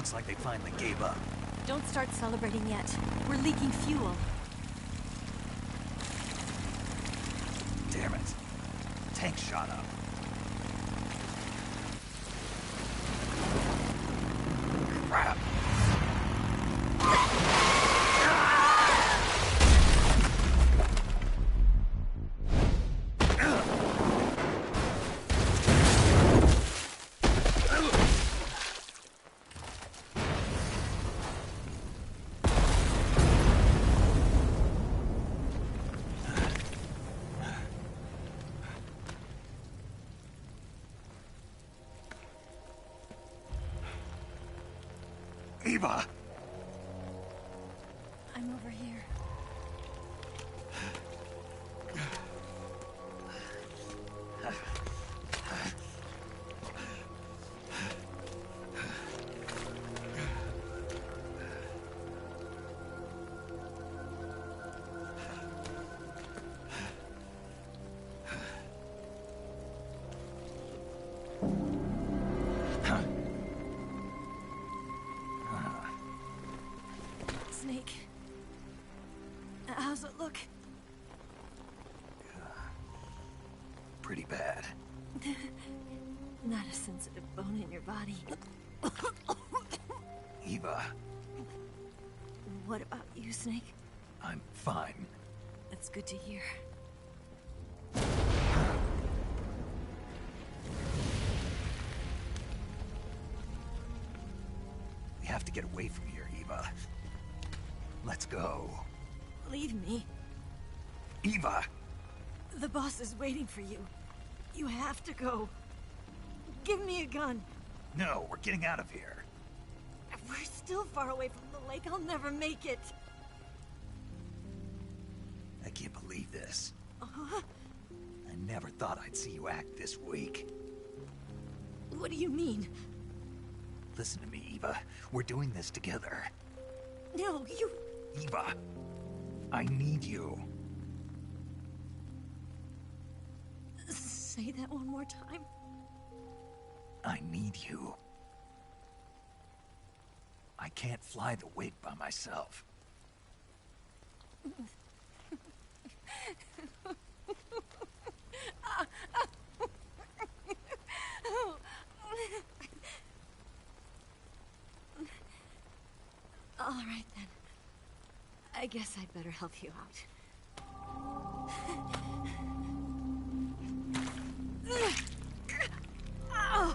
Looks like they finally gave up. Don't start celebrating yet. We're leaking fuel. Damn it. Tank shot up. Crap. Eva! I'm over here. Snake. How's it look? Pretty bad. Not a sensitive bone in your body. Eva, What about you, Snake? I'm fine. That's good to hear. We have to get away from here, Eva. Let's go. Leave me. Eva! The boss is waiting for you. You have to go. Give me a gun. No, we're getting out of here. If we're still far away from the lake, I'll never make it. I can't believe this. Uh-huh. I never thought I'd see you act this weak. What do you mean? Listen to me, Eva. We're doing this together. No, you... Eva, I need you. Say that one more time. I need you. I can't fly the wig by myself. All right, then. I guess I'd better help you out. Ow!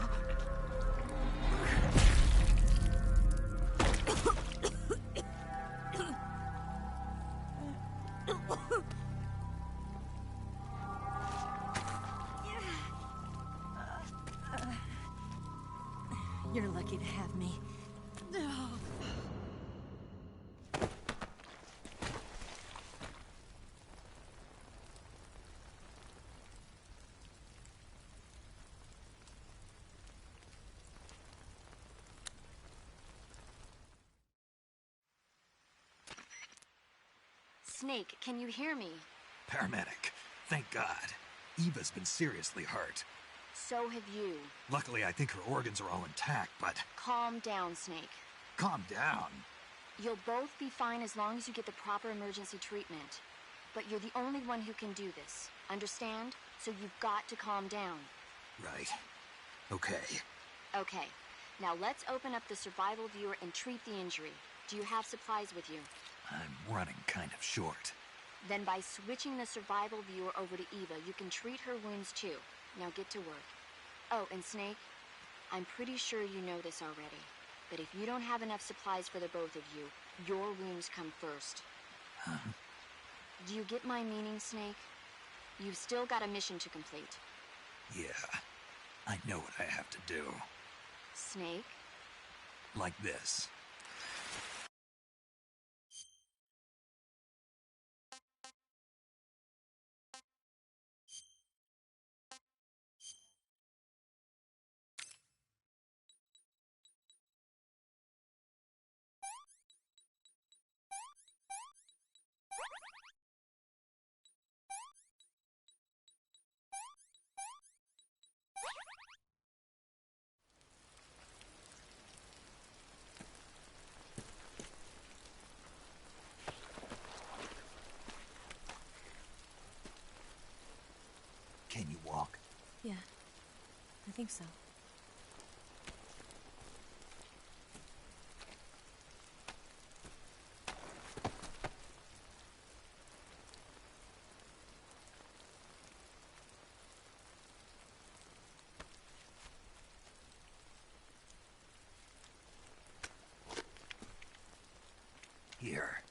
You're lucky to have me. Snake, can you hear me? Paramedic. Thank God. Eva's been seriously hurt. So have you. Luckily, I think her organs are all intact, but... Calm down, Snake. Calm down. You'll both be fine as long as you get the proper emergency treatment. But you're the only one who can do this. Understand? So you've got to calm down. Right. Okay. Okay. Now let's open up the survival viewer and treat the injury. Do you have supplies with you? I'm running kind of short. Then by switching the survival viewer over to Eva, you can treat her wounds too. Now get to work. Oh, and Snake, I'm pretty sure you know this already, but if you don't have enough supplies for the both of you, your wounds come first. Huh? Do you get my meaning, Snake? You've still got a mission to complete. Yeah. I know what I have to do. Snake? Like this. think so. Here.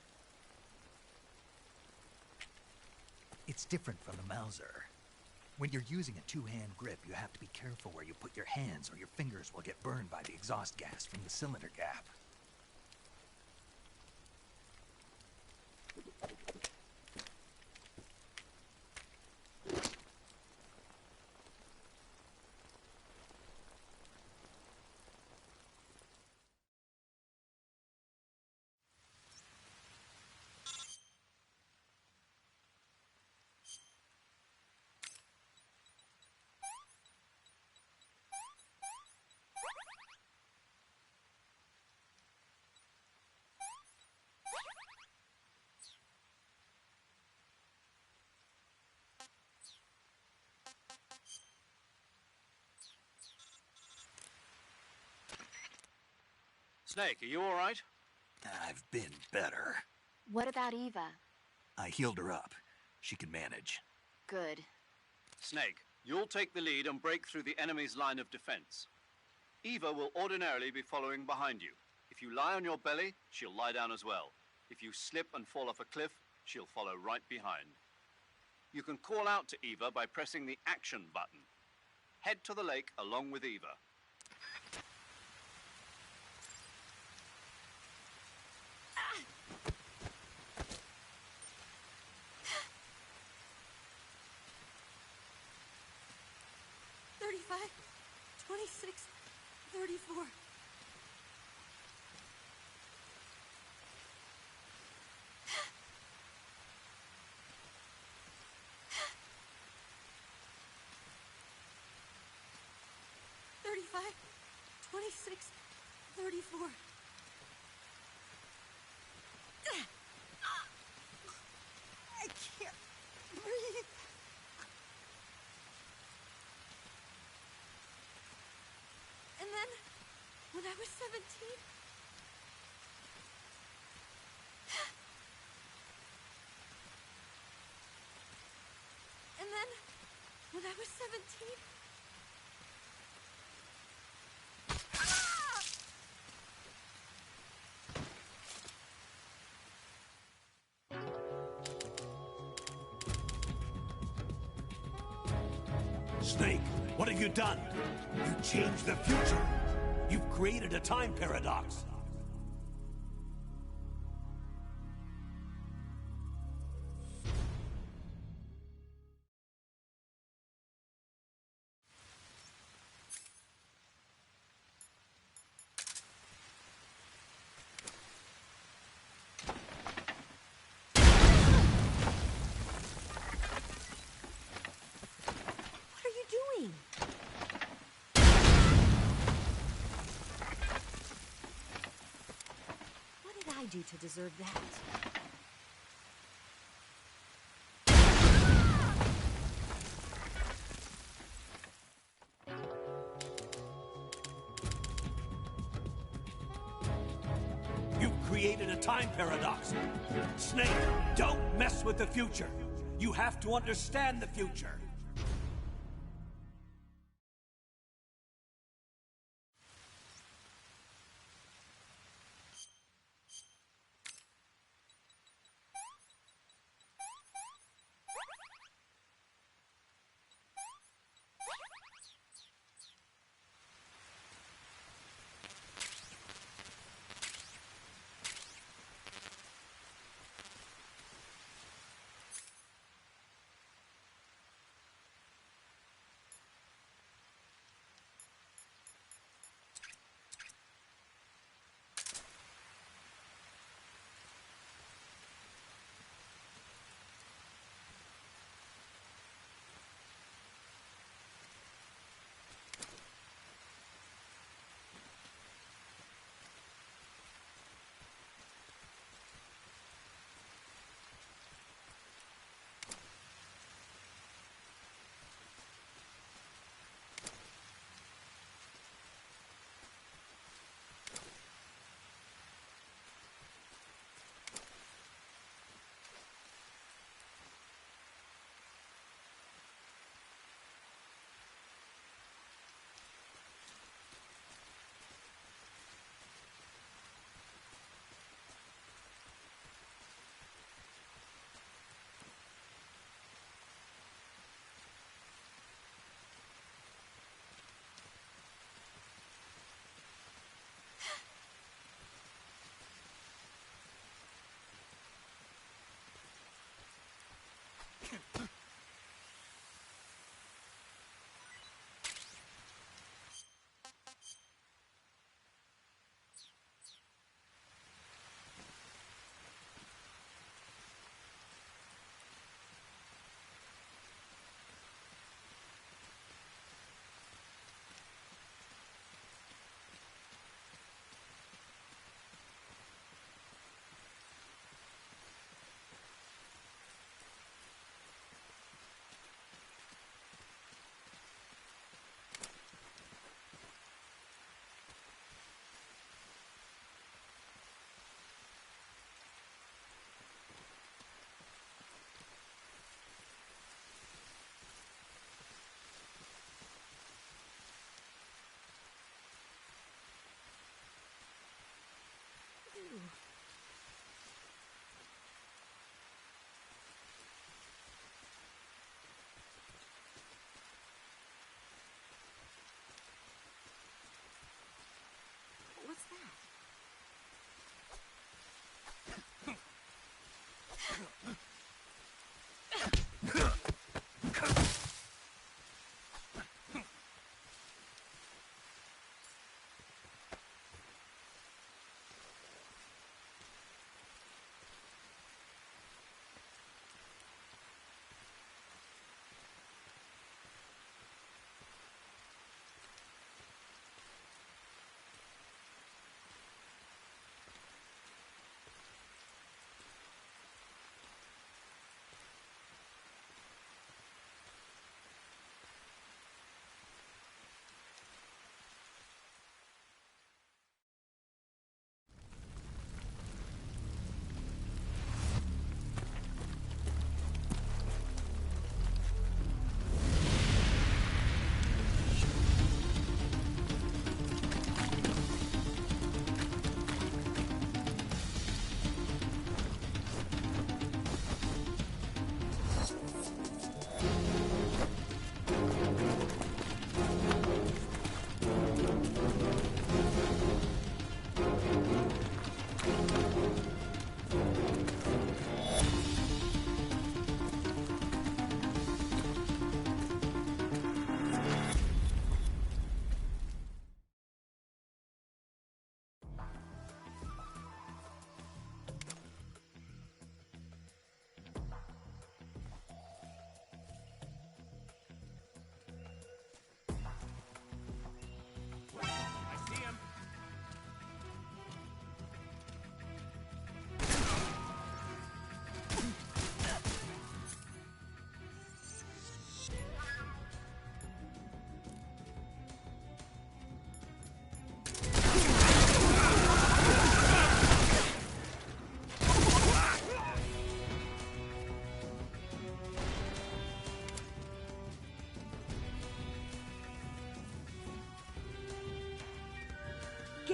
It's different from the Mauser. When you're using a two-hand grip, you have to be careful where you put your hands or your fingers will get burned by the exhaust gas from the cylinder gap. Snake, are you all right? I've been better. What about Eva? I healed her up. She can manage. Good. Snake, you'll take the lead and break through the enemy's line of defense. Eva will ordinarily be following behind you. If you lie on your belly, she'll lie down as well. If you slip and fall off a cliff, she'll follow right behind. You can call out to Eva by pressing the action button. Head to the lake along with Eva. $35, $26, $34. $35, $26, $34. I can't breathe. And then, when I was 17, and then, when I was 17, Snake, what have you done? You changed the future. You've created a time paradox. what are you doing? What did I do to deserve that? You've created a time paradox. Snake, don't mess with the future. You have to understand the future.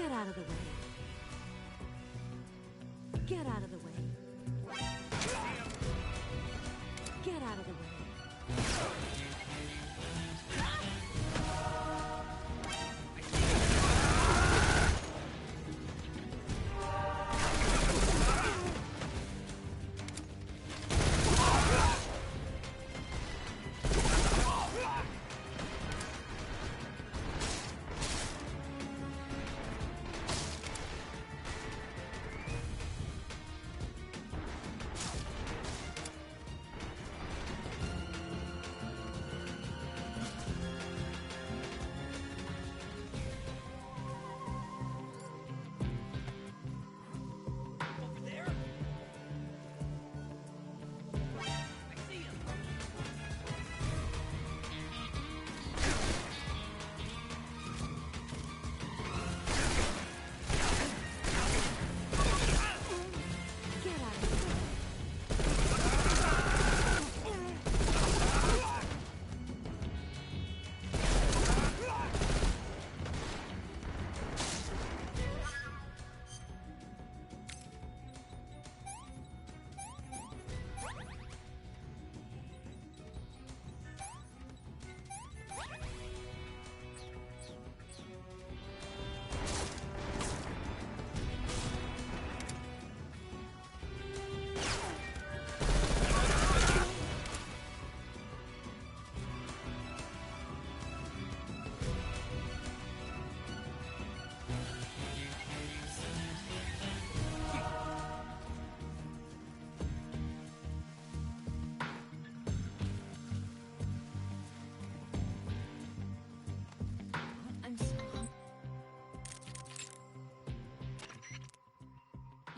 Get out of the way. Get out of the way. Get out of the way.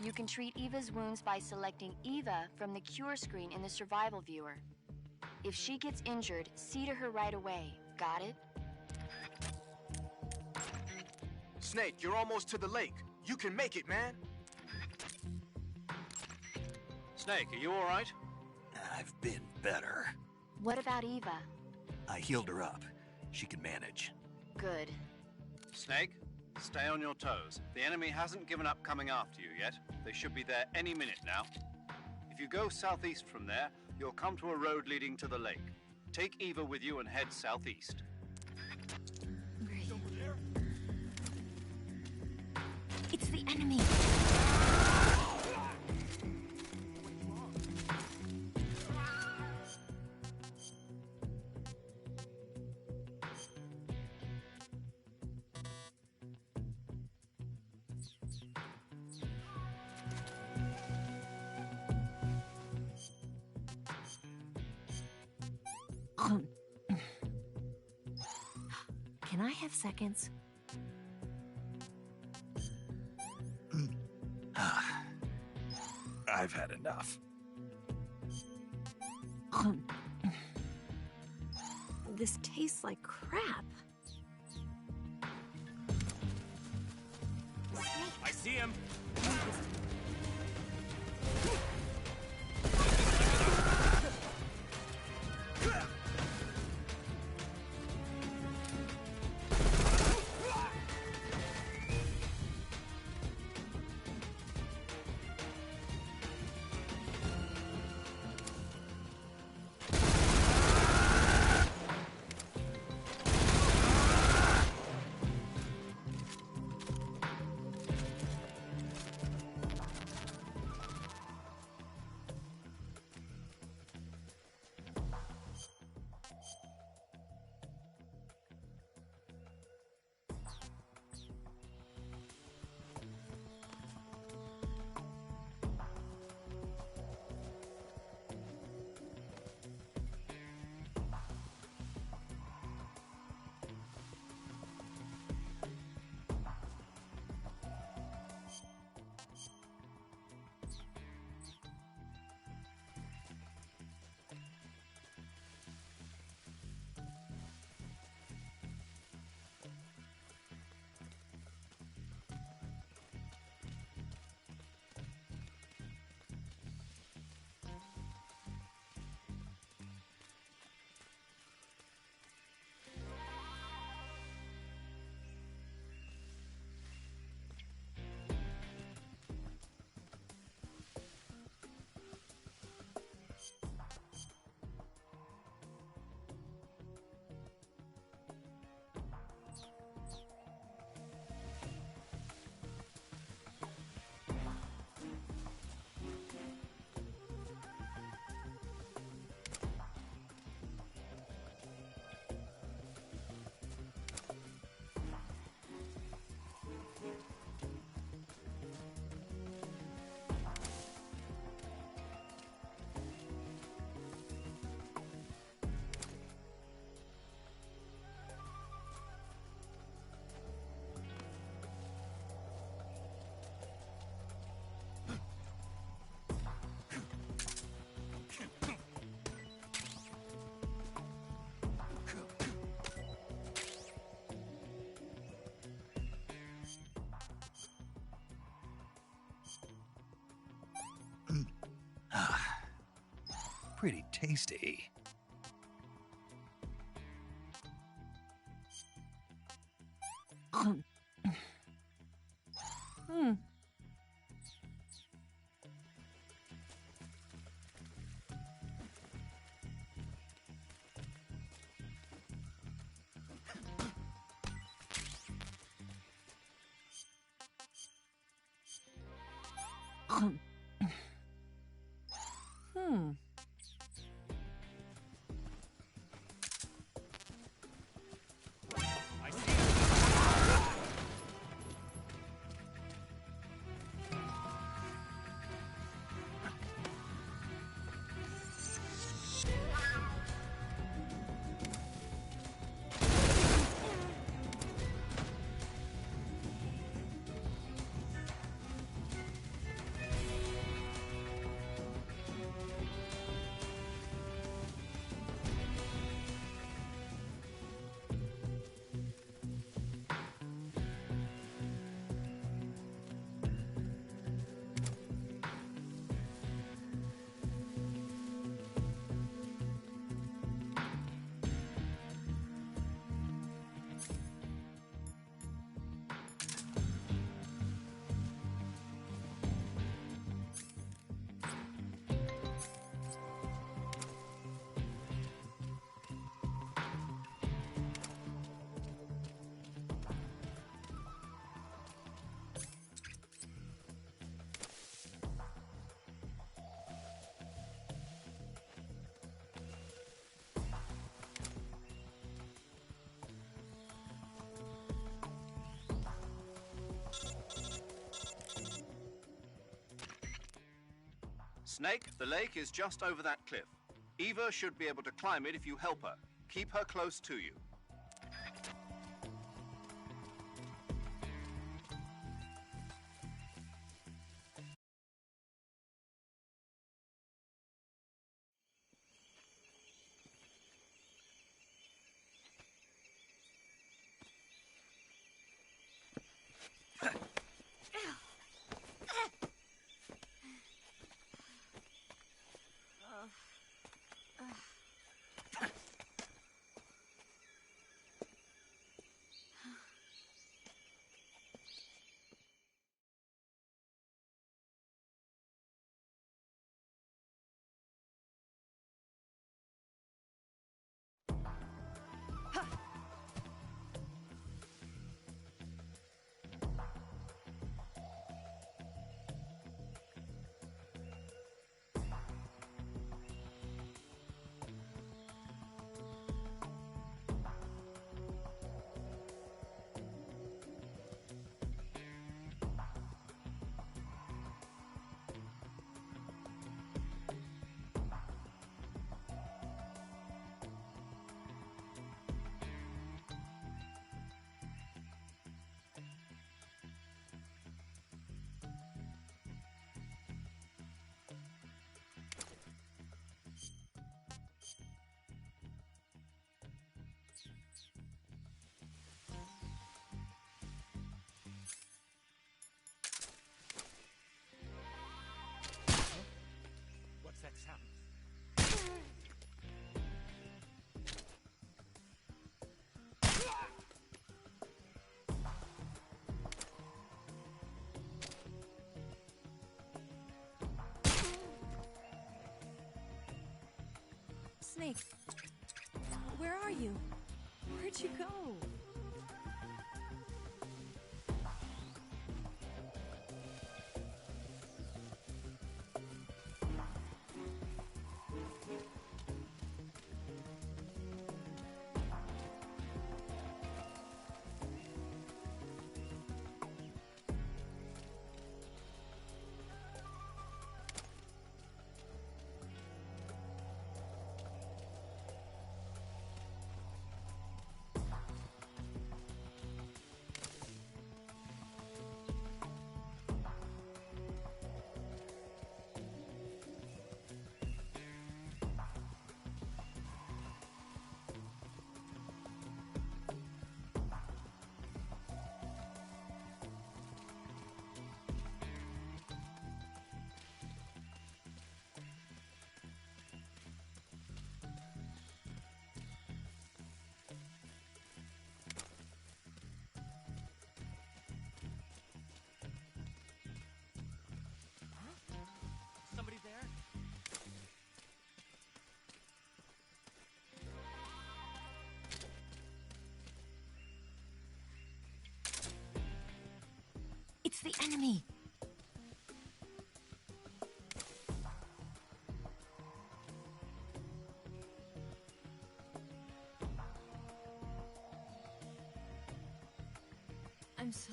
You can treat Eva's wounds by selecting Eva from the cure screen in the survival viewer. If she gets injured, see to her right away. Got it? Snake, you're almost to the lake. You can make it, man. Snake, are you all right? I've been better. What about Eva? I healed her up. She can manage. Good. Snake, stay on your toes. The enemy hasn't given up coming after you yet. They should be there any minute now. If you go southeast from there, you'll come to a road leading to the lake. Take Eva with you and head southeast. Great. It's the enemy! Can I have seconds? I've had enough. This tastes like crap. I see him. pretty tasty. Snake, the lake is just over that cliff. Eva should be able to climb it if you help her. Keep her close to you. What's that sound? Snake, where are you? Where'd you go? It's the enemy. I'm so...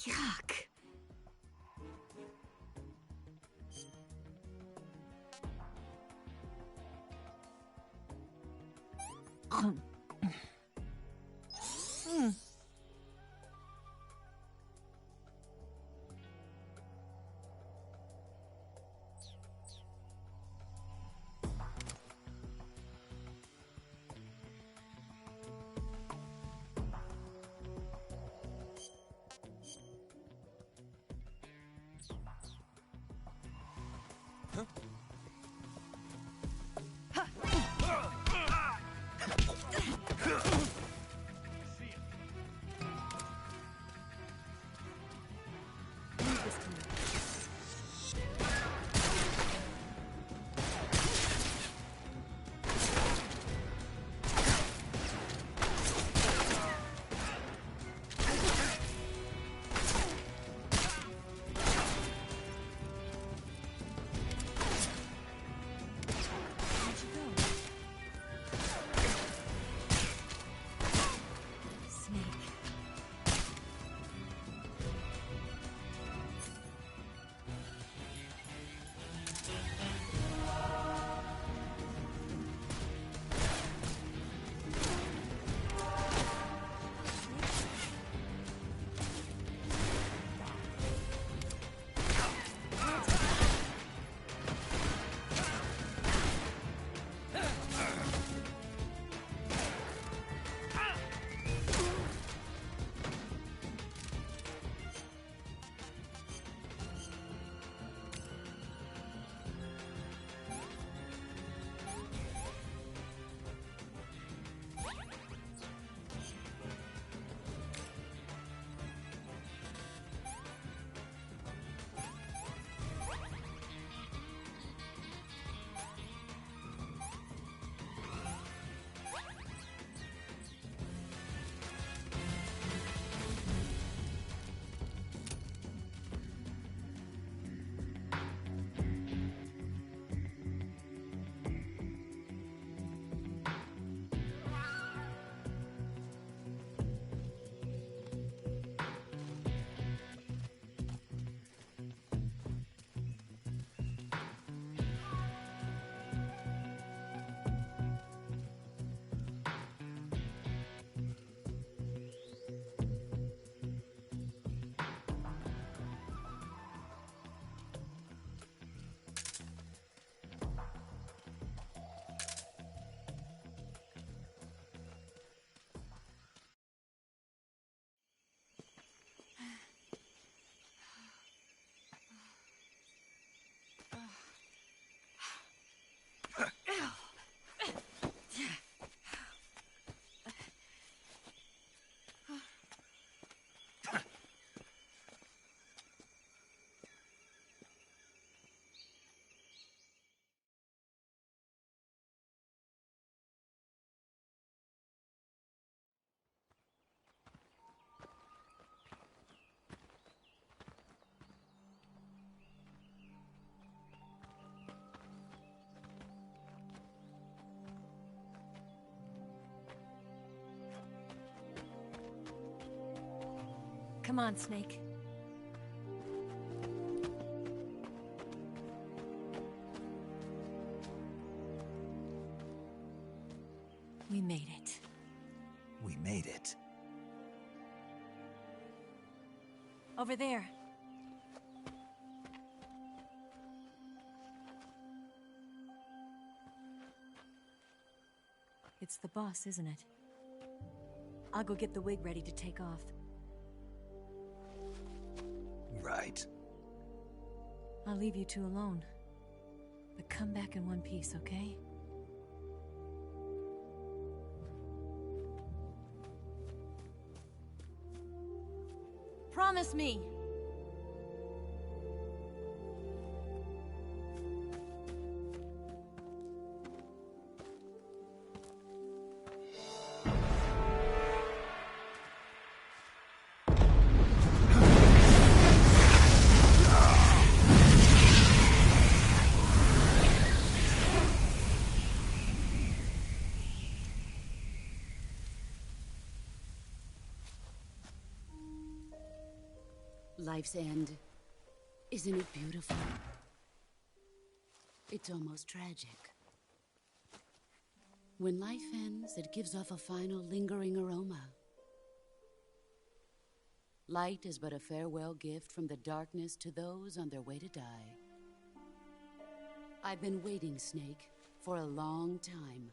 Yuck. Come on, Snake. We made it. We made it. Over there. It's the boss, isn't it? I'll go get the wig ready to take off. Right. I'll leave you two alone. But come back in one piece, okay? Promise me! Life's end. Isn't it beautiful? It's almost tragic. When life ends, it gives off a final lingering aroma. Light is but a farewell gift from the darkness to those on their way to die. I've been waiting, Snake, for a long time.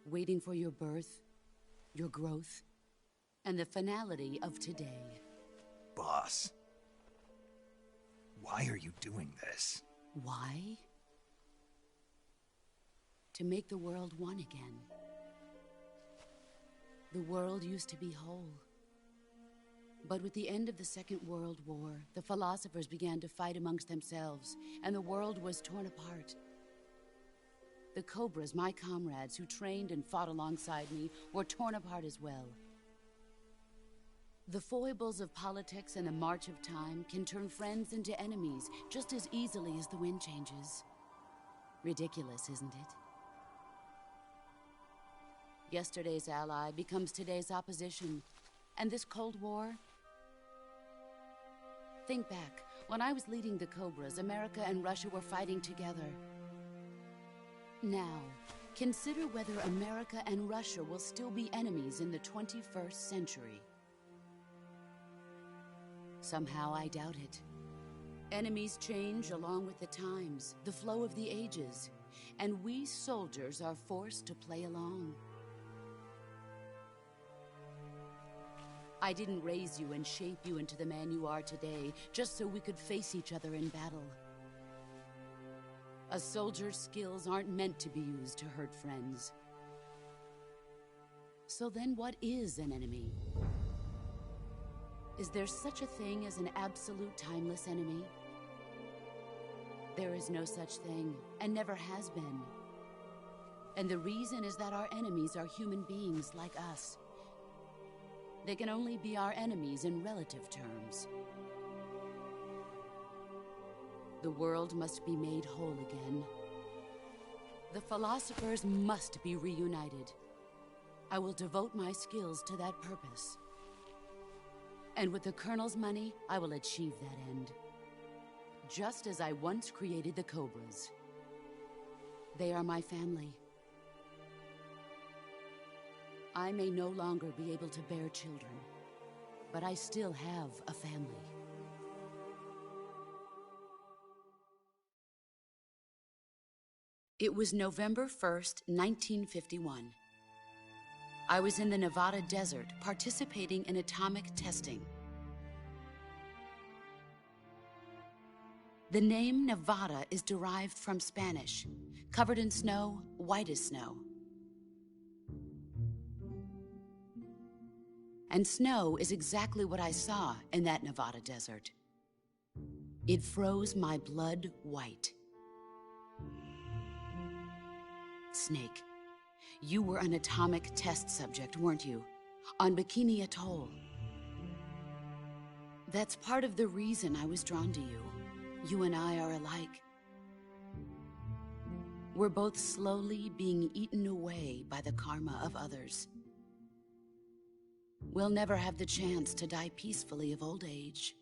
Waiting for your birth, your growth, and the finality of today. Boss, why are you doing this? Why? To make the world one again. The world used to be whole. But with the end of the Second World War, the philosophers began to fight amongst themselves, and the world was torn apart. The Cobras, my comrades who trained and fought alongside me, were torn apart as well. The foibles of politics and the march of time can turn friends into enemies just as easily as the wind changes. Ridiculous, isn't it? Yesterday's ally becomes today's opposition, and this Cold War? Think back. When I was leading the Cobras, America and Russia were fighting together. Now, consider whether America and Russia will still be enemies in the 21st century. Somehow I doubt it. Enemies change along with the times, the flow of the ages, and we soldiers are forced to play along. I didn't raise you and shape you into the man you are today just so we could face each other in battle. A soldier's skills aren't meant to be used to hurt friends. So then what is an enemy? Is there such a thing as an absolute timeless enemy? There is no such thing, and never has been. And the reason is that our enemies are human beings like us. They can only be our enemies in relative terms. The world must be made whole again. The philosophers must be reunited. I will devote my skills to that purpose. And with the Colonel's money, I will achieve that end. Just as I once created the Cobras. They are my family. I may no longer be able to bear children, but I still have a family. It was November 1st, 1951. I was in the Nevada desert participating in atomic testing. The name Nevada is derived from Spanish, covered in snow, white as snow. And snow is exactly what I saw in that Nevada desert. It froze my blood white. Snake, you were an atomic test subject, weren't you? On Bikini Atoll. That's part of the reason I was drawn to you. You and I are alike. We're both slowly being eaten away by the karma of others. We'll never have the chance to die peacefully of old age.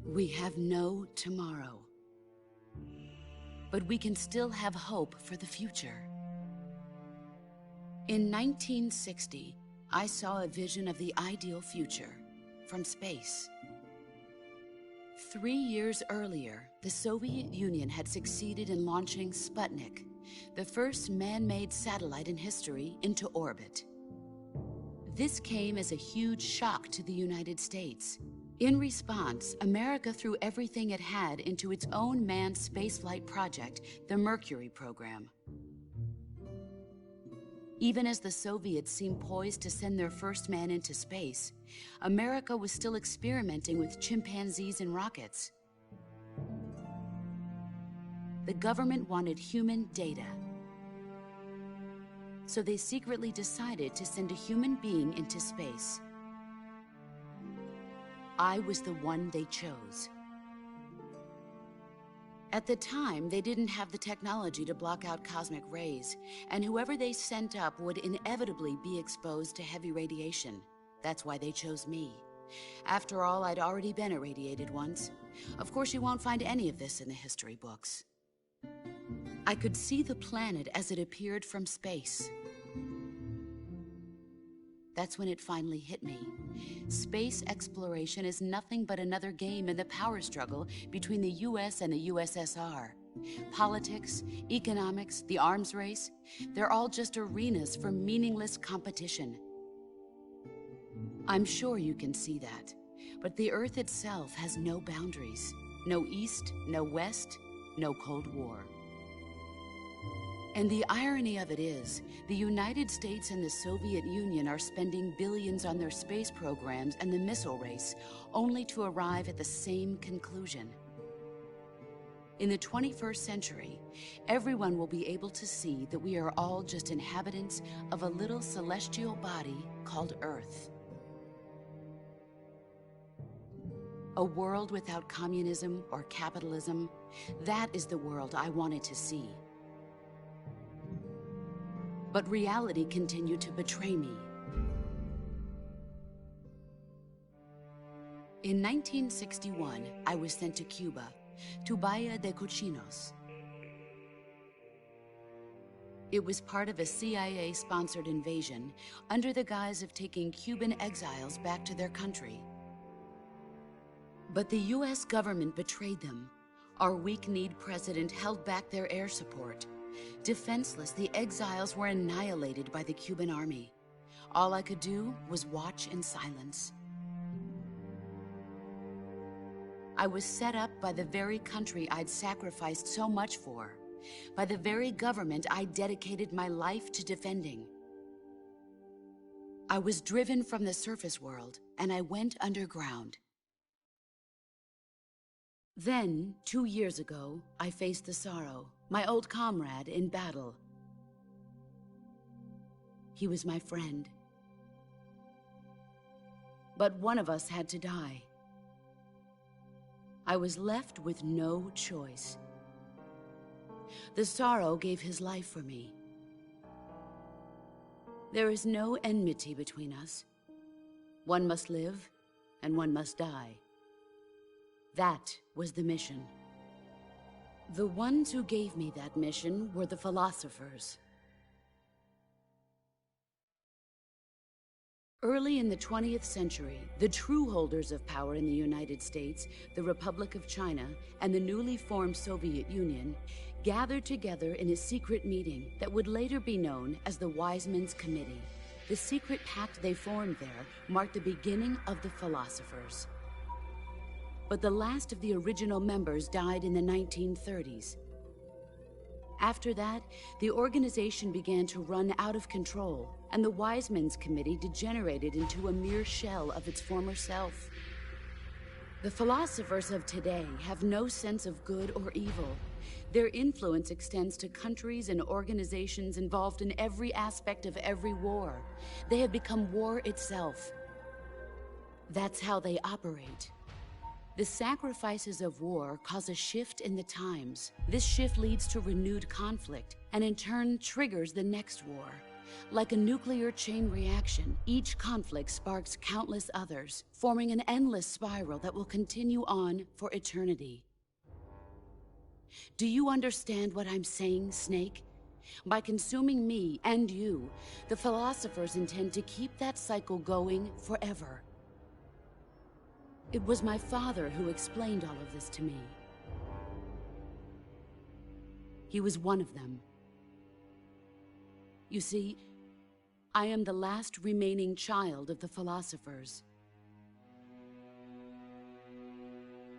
We have no tomorrow. But we can still have hope for the future. In 1960, I saw a vision of the ideal future from space. 3 years earlier, the Soviet Union had succeeded in launching Sputnik, the first man-made satellite in history, into orbit. This came as a huge shock to the United States. In response, America threw everything it had into its own manned spaceflight project, the Mercury program. Even as the Soviets seemed poised to send their first man into space, America was still experimenting with chimpanzees and rockets. The government wanted human data. So they secretly decided to send a human being into space. I was the one they chose. At the time, they didn't have the technology to block out cosmic rays, and whoever they sent up would inevitably be exposed to heavy radiation. That's why they chose me. After all, I'd already been irradiated once. Of course, you won't find any of this in the history books. I could see the planet as it appeared from space. That's when it finally hit me. Space exploration is nothing but another game in the power struggle between the US and the USSR. Politics, economics, the arms race, they're all just arenas for meaningless competition. I'm sure you can see that, but the Earth itself has no boundaries. No East, no West, no Cold War. And the irony of it is, the United States and the Soviet Union are spending billions on their space programs and the missile race, only to arrive at the same conclusion. In the 21st century, everyone will be able to see that we are all just inhabitants of a little celestial body called Earth. A world without communism or capitalism, that is the world I wanted to see. But reality continued to betray me. In 1961, I was sent to Cuba, to Bahia de Cochinos. It was part of a CIA-sponsored invasion under the guise of taking Cuban exiles back to their country. But the US government betrayed them. Our weak-kneed president held back their air support. Defenseless, the exiles were annihilated by the Cuban army. All I could do was watch in silence. I was set up by the very country I'd sacrificed so much for, by the very government I dedicated my life to defending. I was driven from the surface world, and I went underground. Then, 2 years ago, I faced the Sorrow, my old comrade in battle. He was my friend. But one of us had to die. I was left with no choice. The Sorrow gave his life for me. There is no enmity between us. One must live, and one must die. That was the mission. The ones who gave me that mission were the philosophers. Early in the 20th century, the true holders of power in the United States, the Republic of China, and the newly formed Soviet Union gathered together in a secret meeting that would later be known as the Wiseman's Committee. The secret pact they formed there marked the beginning of the philosophers. But the last of the original members died in the 1930s. After that, the organization began to run out of control, and the Wiseman's Committee degenerated into a mere shell of its former self. The philosophers of today have no sense of good or evil. Their influence extends to countries and organizations involved in every aspect of every war. They have become war itself. That's how they operate. The sacrifices of war cause a shift in the times. This shift leads to renewed conflict, and in turn triggers the next war. Like a nuclear chain reaction, each conflict sparks countless others, forming an endless spiral that will continue on for eternity. Do you understand what I'm saying, Snake? By consuming me and you, the philosophers intend to keep that cycle going forever. It was my father who explained all of this to me. He was one of them. You see, I am the last remaining child of the philosophers.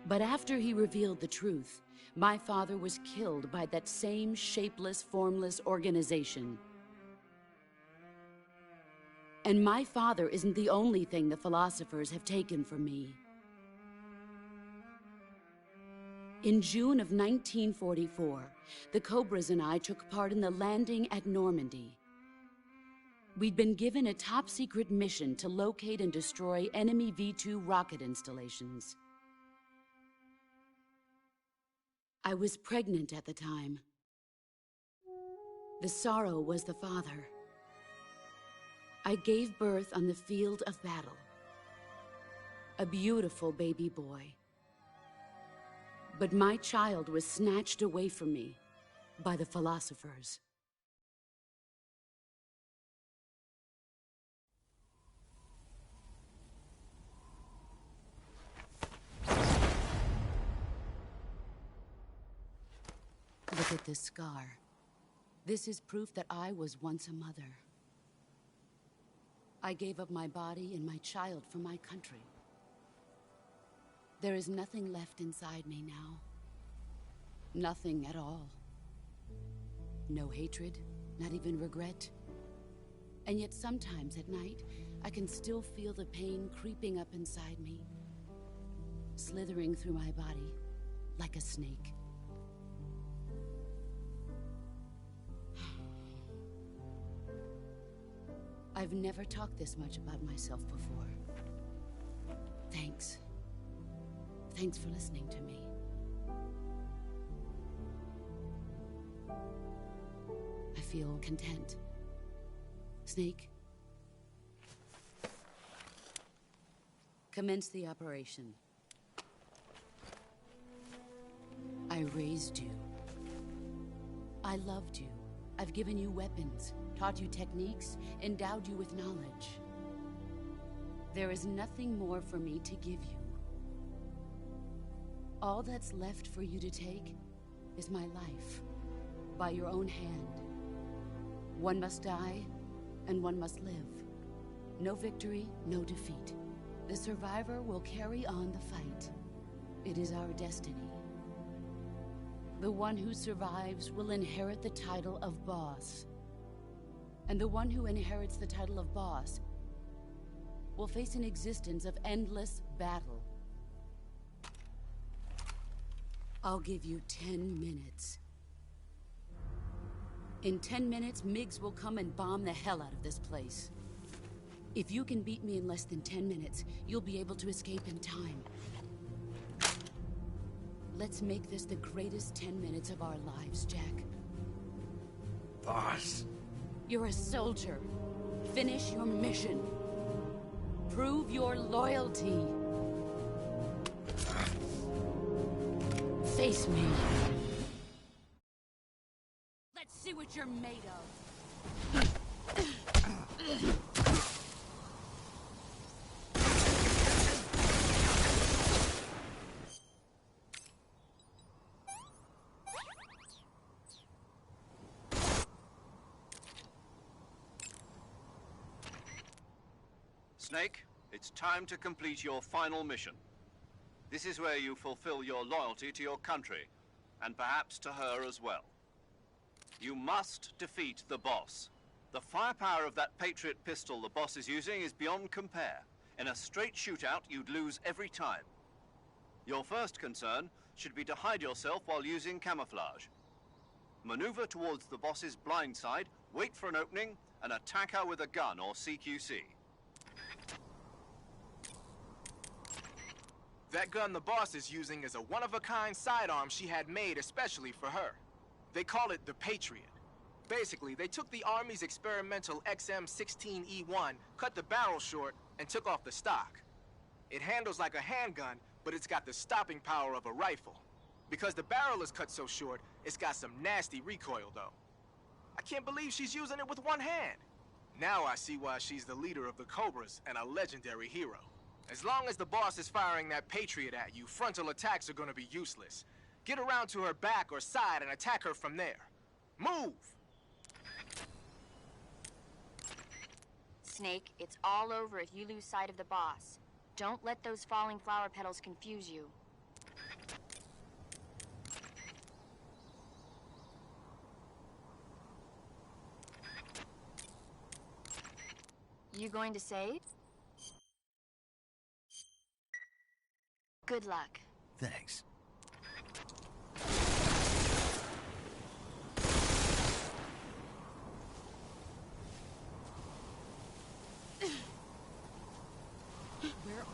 But after he revealed the truth, my father was killed by that same shapeless, formless organization. And my father isn't the only thing the philosophers have taken from me. In June of 1944, the Cobras and I took part in the landing at Normandy. We'd been given a top-secret mission to locate and destroy enemy V-2 rocket installations. I was pregnant at the time. The Sorrow was the father. I gave birth on the field of battle. a beautiful baby boy. But my child was snatched away from me by the philosophers. Look at this scar. This is proof that I was once a mother. I gave up my body and my child for my country. There is nothing left inside me now. Nothing at all. No hatred, not even regret. And yet sometimes at night, I can still feel the pain creeping up inside me, slithering through my body like a snake. I've never talked this much about myself before. Thanks. Thanks for listening to me. I feel content. Snake? Commence the operation. I raised you. I loved you. I've given you weapons, taught you techniques, endowed you with knowledge. There is nothing more for me to give you. All that's left for you to take is my life, by your own hand. One must die, and one must live. No victory, no defeat. The survivor will carry on the fight. It is our destiny. The one who survives will inherit the title of boss. And the one who inherits the title of boss will face an existence of endless battle. I'll give you 10 minutes. In 10 minutes, Miggs will come and bomb the hell out of this place. If you can beat me in less than 10 minutes, you'll be able to escape in time. Let's make this the greatest 10 minutes of our lives, Jack. Boss. You're a soldier. Finish your mission. Prove your loyalty. Face me. Let's see what you're made of. Snake, it's time to complete your final mission. This is where you fulfill your loyalty to your country, and perhaps to her as well. You must defeat the boss. The firepower of that Patriot pistol the boss is using is beyond compare. In a straight shootout, you'd lose every time. Your first concern should be to hide yourself while using camouflage. Maneuver towards the boss's blind side, wait for an opening, and attack her with a gun or CQC. That gun the boss is using is a one-of-a-kind sidearm she had made especially for her. They call it the Patriot. Basically, they took the Army's experimental XM-16E1, cut the barrel short, and took off the stock. It handles like a handgun, but it's got the stopping power of a rifle. Because the barrel is cut so short, it's got some nasty recoil, though. I can't believe she's using it with one hand. Now I see why she's the leader of the Cobras and a legendary hero. As long as the boss is firing that Patriot at you, frontal attacks are gonna be useless. Get around to her back or side and attack her from there. Move! Snake, it's all over if you lose sight of the boss. Don't let those falling flower petals confuse you. You going to say? Good luck. Thanks. Where are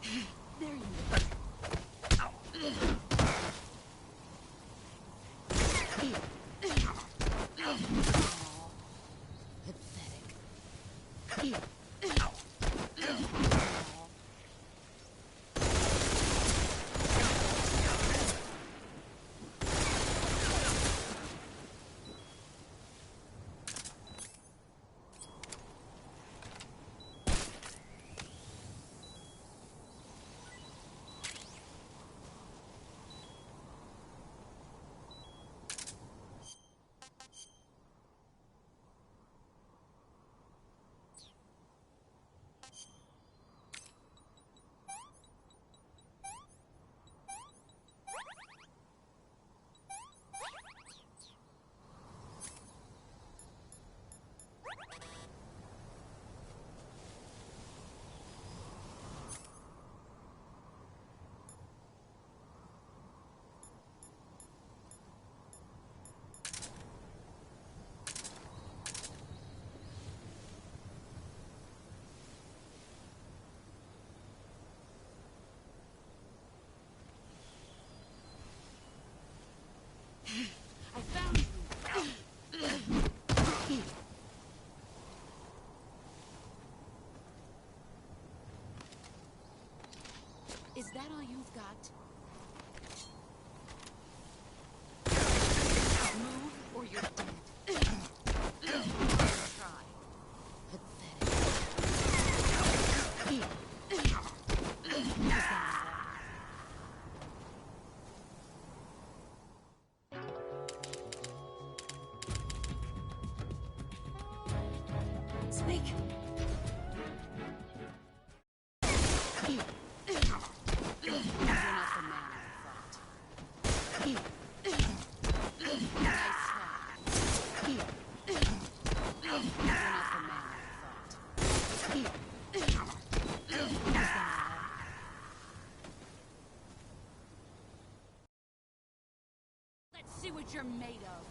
you? There you are. Is that all you've got? Move or you're dead. Try. Snake! You're not the man I thought. Nice try. You're not the man I thought. Let's see what you're made of.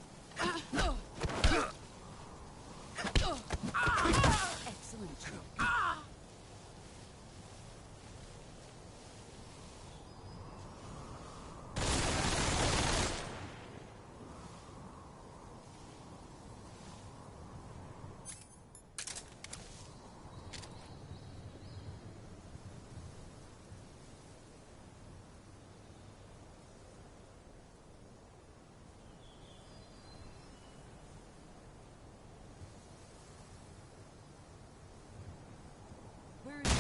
Excellent joke. Where is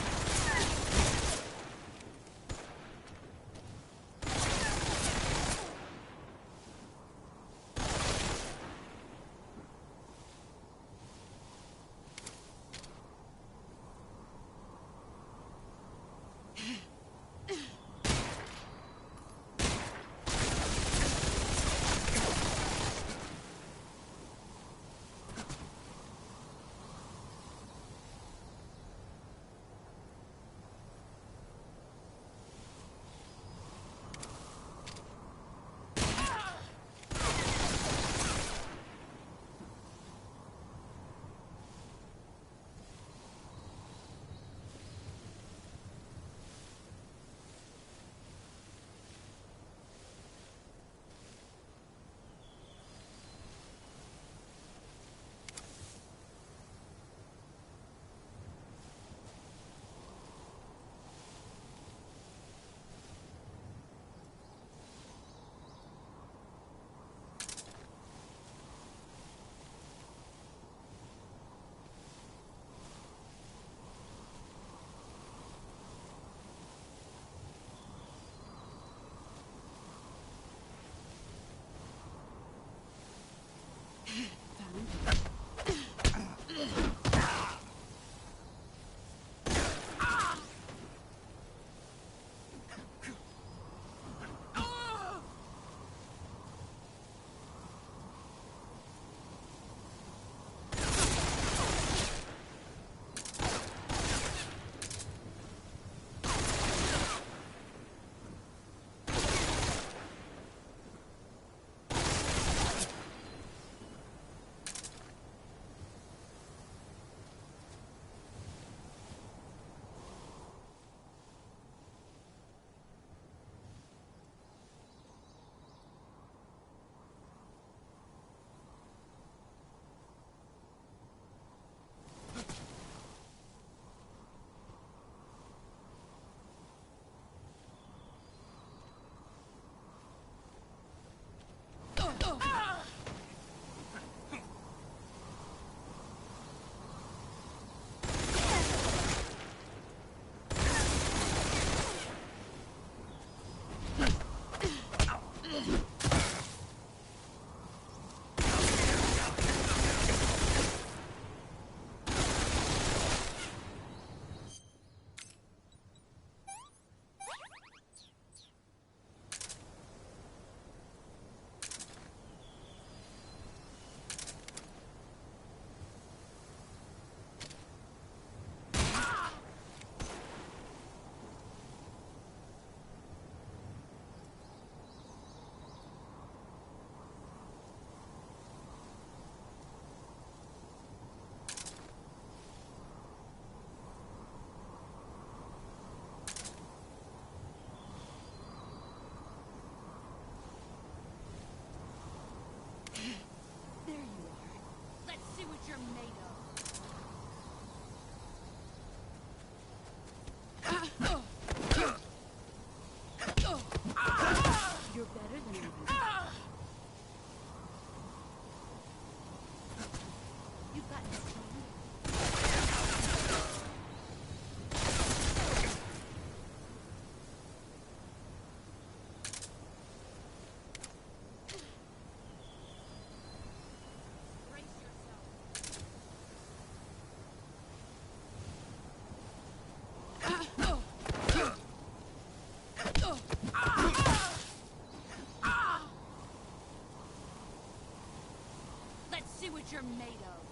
you're made of.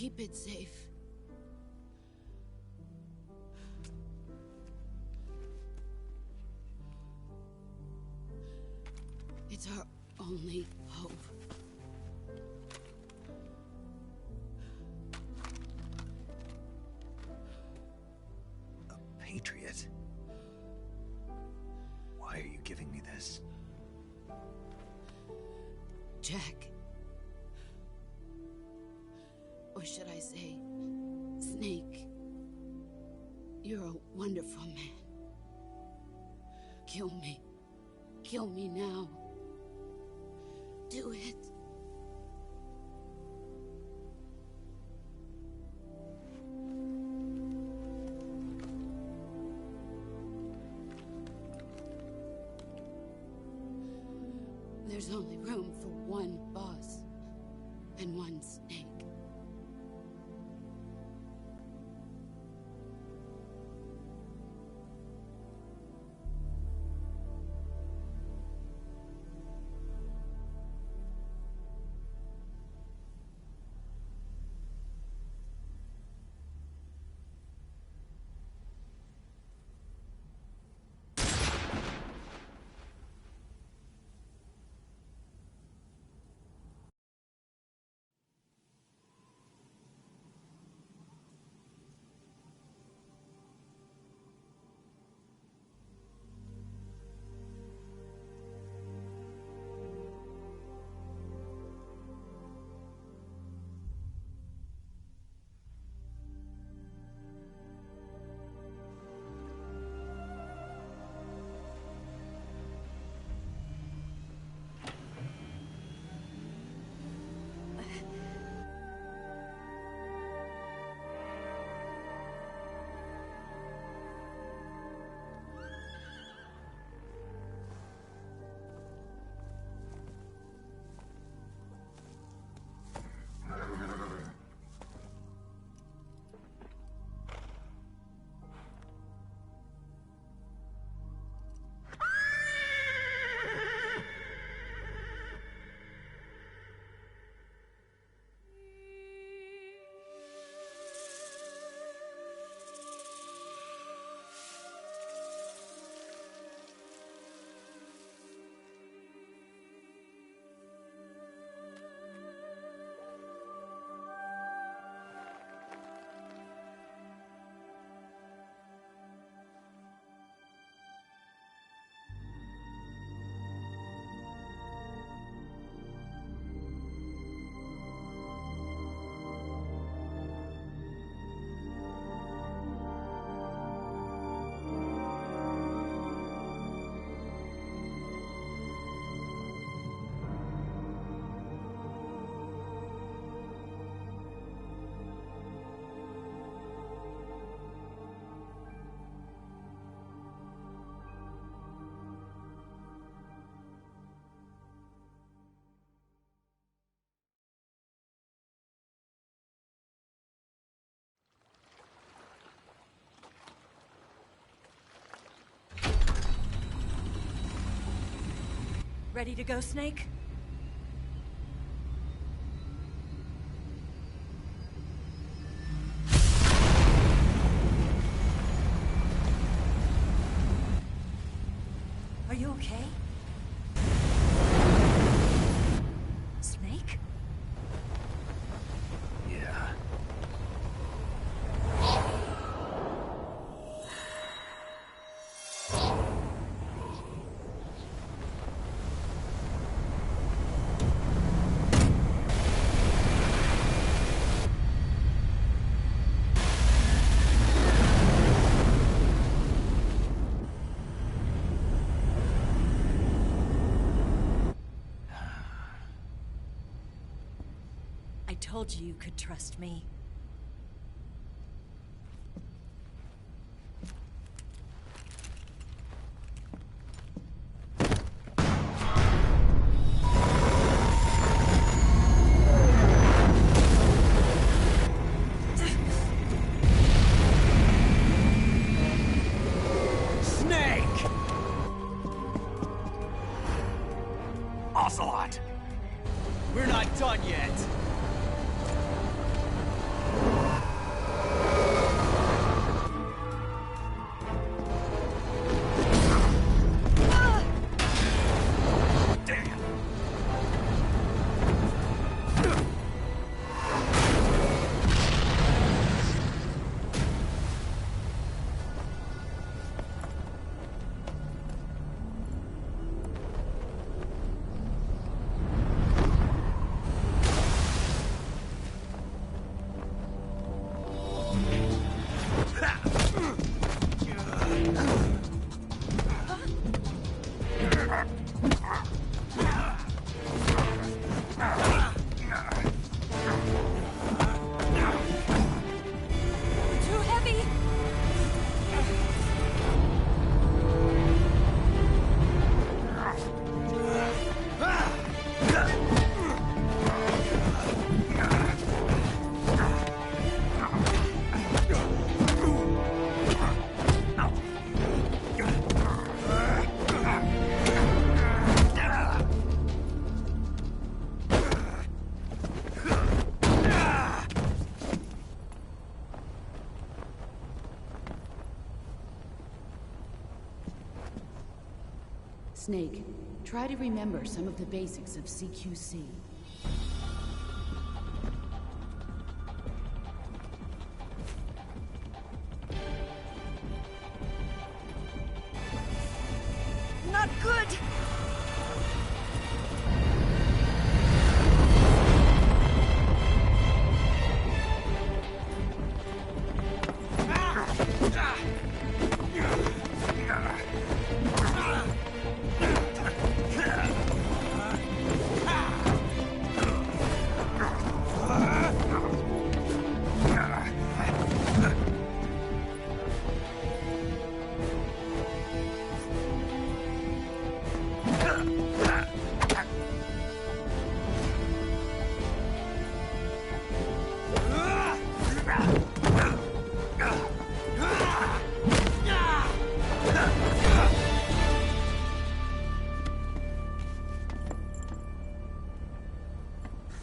Keep it safe. It's our only hope. A Patriot? Why are you giving me this? Jack. Or should I say, Snake. You're a wonderful man. Kill me. Kill me now. Do it. There's only room for one boss and one Snake. Ready to go, Snake? Are you okay? Snake? Yeah. I told you you could trust me. Snake! Ocelot! We're not done yet! Snake, try to remember some of the basics of CQC. Not good!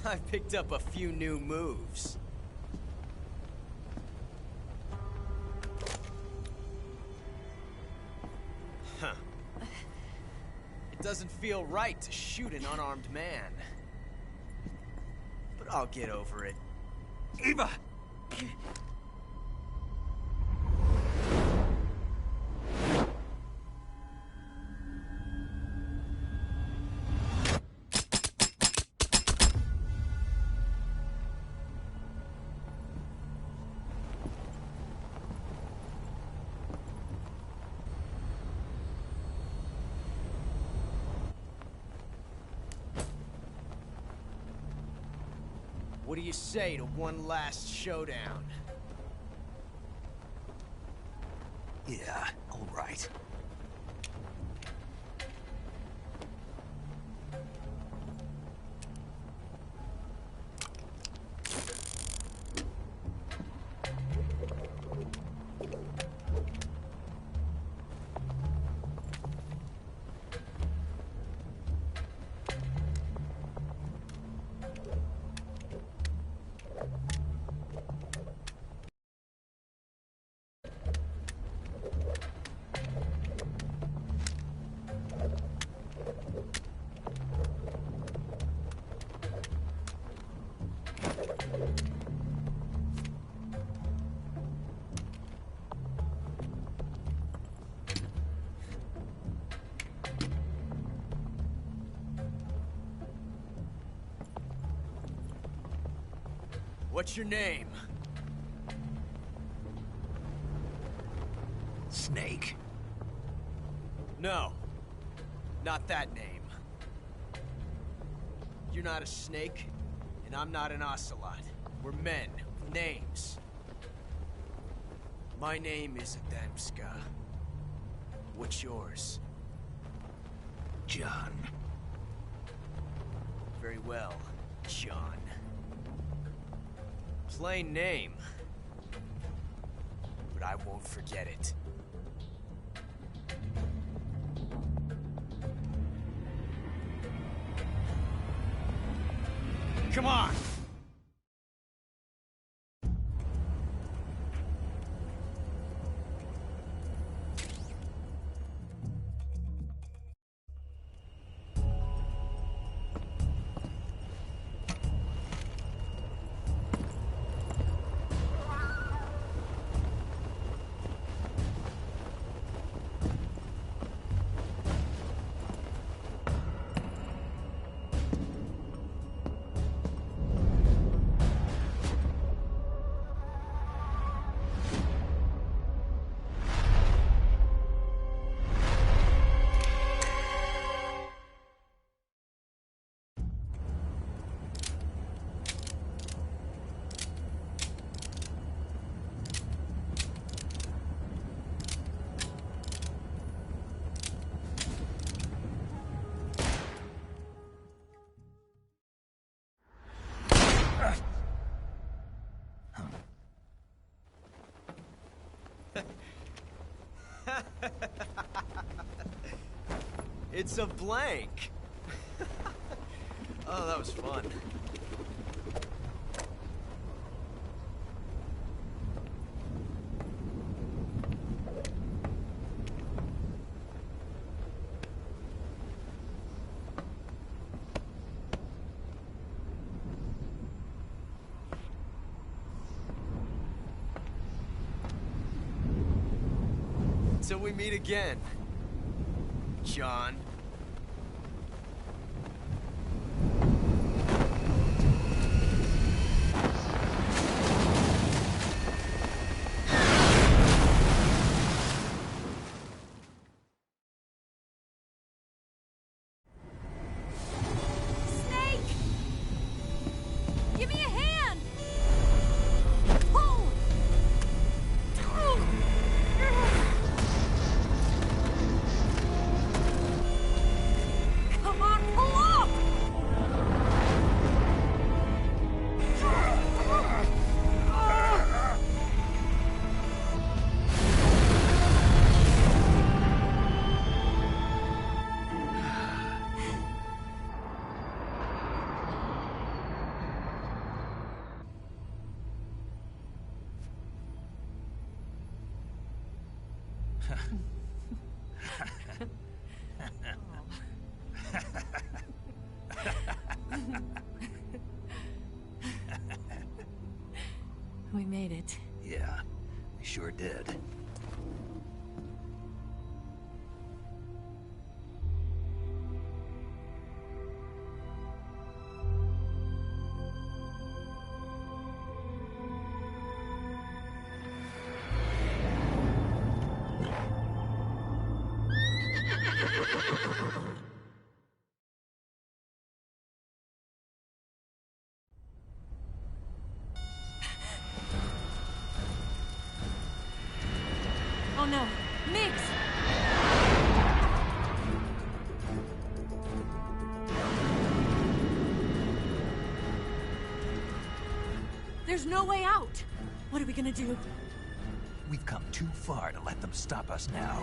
I picked up a few new moves. Huh. It doesn't feel right to shoot an unarmed man. But I'll get over it. Eva! What do you say to one last showdown? Yeah, all right. What's your name? Snake. No. Not that name. You're not a snake, and I'm not an ocelot. We're men with names. My name is Adamska. What's yours? John. Very well, John. Plain name. But I won't forget it. Come on! It's a blank. Oh, that was fun. Until we meet again, John. Give me a hand! Pull! Come on, pull up! We made it. Yeah, we sure did. Oh no, Miggs! There's no way out! What are we gonna do? We've come too far to let them stop us now.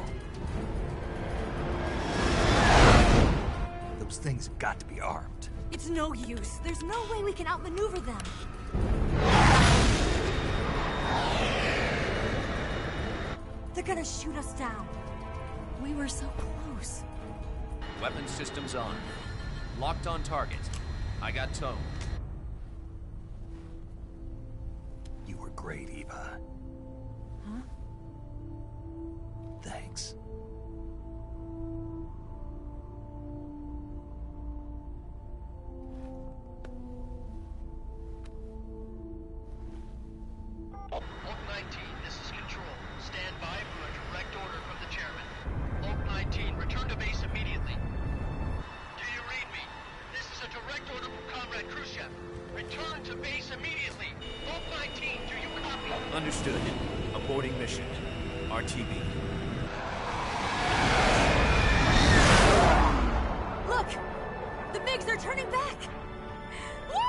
Those things have got to be armed. It's no use. There's no way we can outmaneuver them. They're gonna shoot us down. We were so close. Weapon systems on. Locked on target. I got tone. You were great, Eva. Huh? Thanks. Oak 19, this is Control. Stand by for a direct order from the chairman. Oak 19, return to base immediately. Do you read me? This is a direct order from Comrade Khrushchev. Return to base immediately. Oak 19, do you copy? Understood. Aborting mission. RTB. Look! The MiGs are turning back! Woo!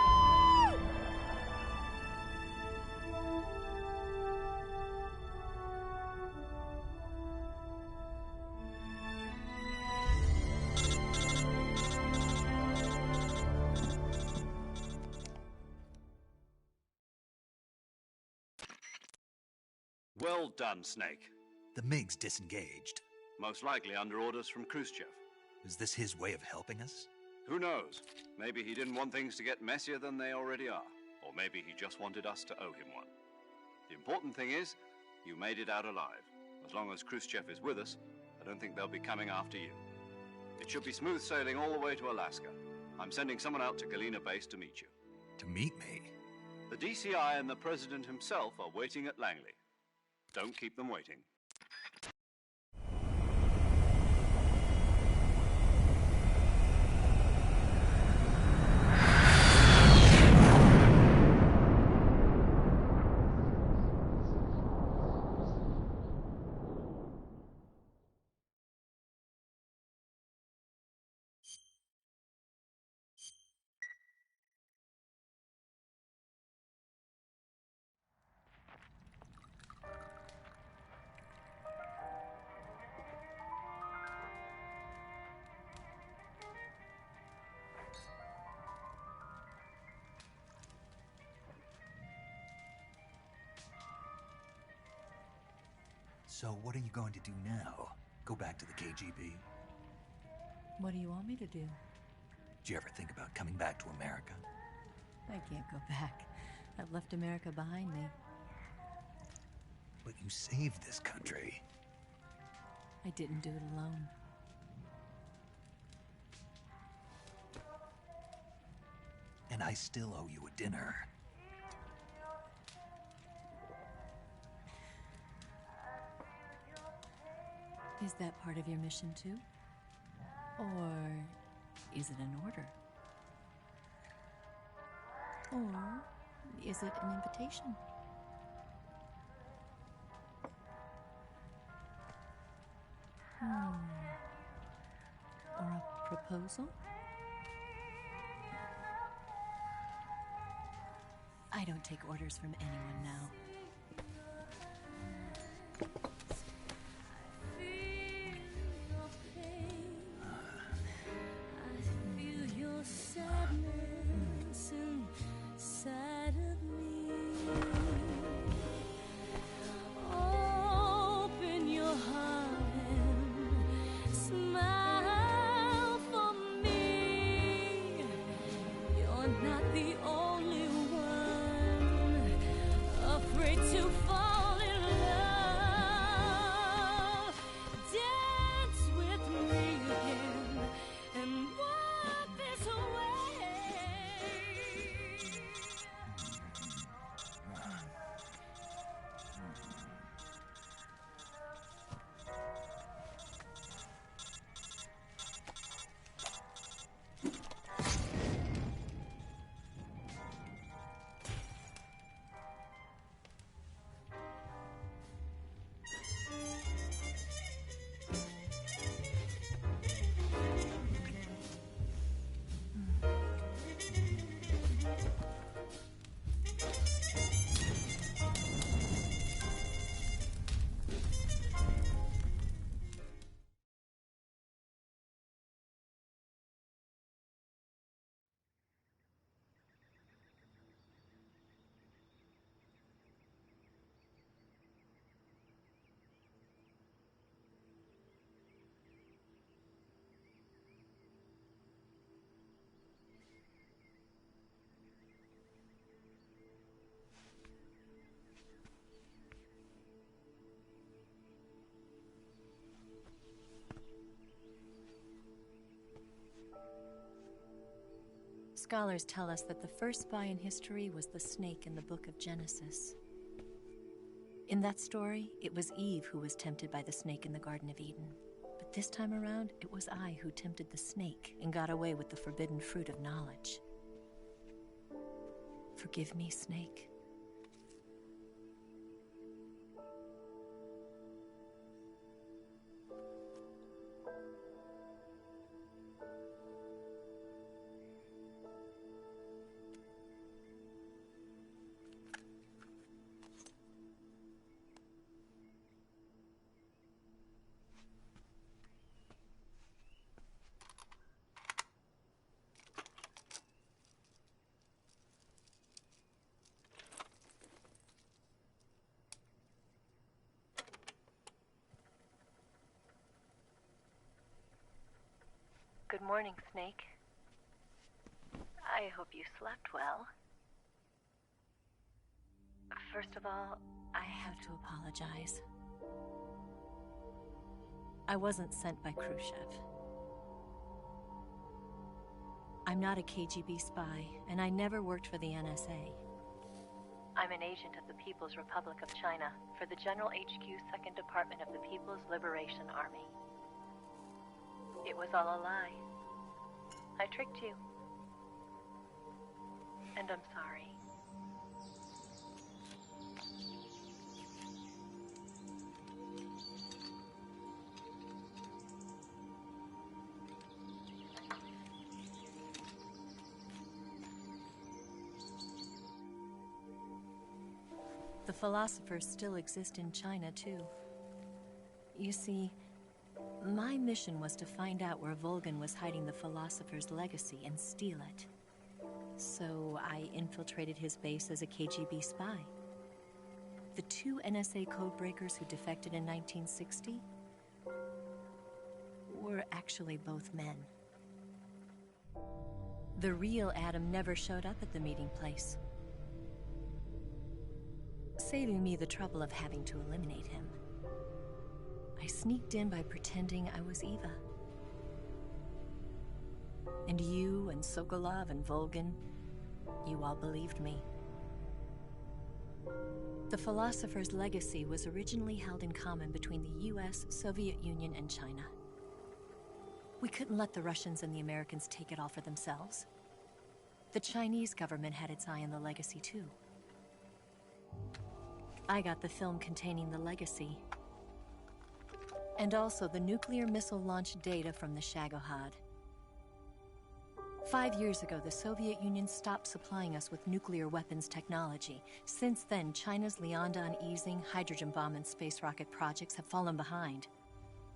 Well done, Snake. The MiGs disengaged. Most likely under orders from Khrushchev. Is this his way of helping us? Who knows? Maybe he didn't want things to get messier than they already are. Or maybe he just wanted us to owe him one. The important thing is, you made it out alive. As long as Khrushchev is with us, I don't think they'll be coming after you. It should be smooth sailing all the way to Alaska. I'm sending someone out to Galena Base to meet you. To meet me? The DCI and the President himself are waiting at Langley. Don't keep them waiting. So what are you going to do now? Go back to the KGB? What do you want me to do? Did you ever think about coming back to America? I can't go back. I've left America behind me. But you saved this country. I didn't do it alone. And I still owe you a dinner. Is that part of your mission too? Or is it an order? Or is it an invitation? Or a proposal? I don't take orders from anyone now. Scholars tell us that the first spy in history was the snake in the book of Genesis. In that story, it was Eve who was tempted by the snake in the Garden of Eden. But this time around, it was I who tempted the snake and got away with the forbidden fruit of knowledge. Forgive me, Snake. Good morning, Snake. I hope you slept well. First of all, I have to apologize. I wasn't sent by Khrushchev. I'm not a KGB spy, and I never worked for the NSA. I'm an agent of the People's Republic of China for the General HQ 2nd Department of the People's Liberation Army. It was all a lie. I tricked you. And I'm sorry. The philosophers still exist in China, too. You see, my mission was to find out where Volgin was hiding the philosopher's legacy and steal it. So I infiltrated his base as a KGB spy. The 2 NSA codebreakers who defected in 1960 were actually both men. The real Adam never showed up at the meeting place, saving me the trouble of having to eliminate him. I sneaked in by pretending I was Eva. And you and Sokolov and Volgin, you all believed me. The Philosopher's legacy was originally held in common between the US, Soviet Union, and China. We couldn't let the Russians and the Americans take it all for themselves. The Chinese government had its eye on the legacy too. I got the film containing the legacy, and also the nuclear missile launch data from the Shagohod. 5 years ago, the Soviet Union stopped supplying us with nuclear weapons technology. Since then, China's Liaodong easing, hydrogen bomb, and space rocket projects have fallen behind.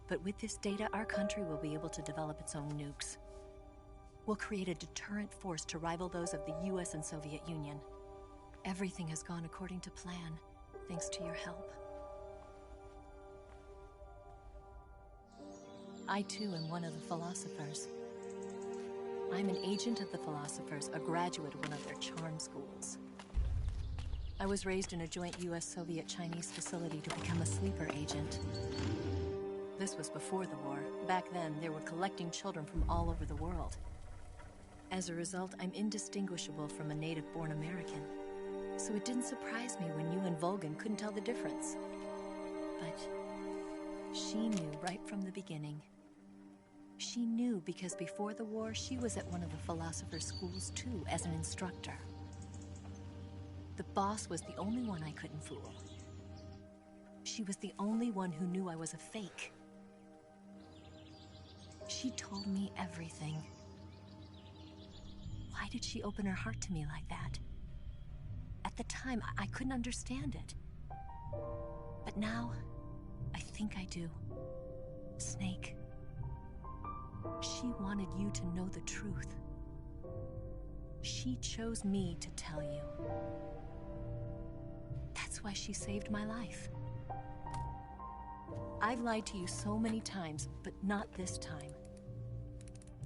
But with this data, our country will be able to develop its own nukes. We'll create a deterrent force to rival those of the US and Soviet Union. Everything has gone according to plan, thanks to your help. I too am one of the Philosophers. I'm an agent of the Philosophers, a graduate of one of their charm schools. I was raised in a joint US-Soviet-Chinese facility to become a sleeper agent. This was before the war. Back then, they were collecting children from all over the world. As a result, I'm indistinguishable from a native-born American. So it didn't surprise me when you and Volgin couldn't tell the difference. But she knew right from the beginning. She knew because before the war, she was at one of the Philosopher's schools too, as an instructor. The boss was the only one I couldn't fool. She was the only one who knew I was a fake. She told me everything. Why did she open her heart to me like that? At the time, I couldn't understand it. But now, I think I do. Snake. She wanted you to know the truth. She chose me to tell you. That's why she saved my life. I've lied to you so many times, but not this time.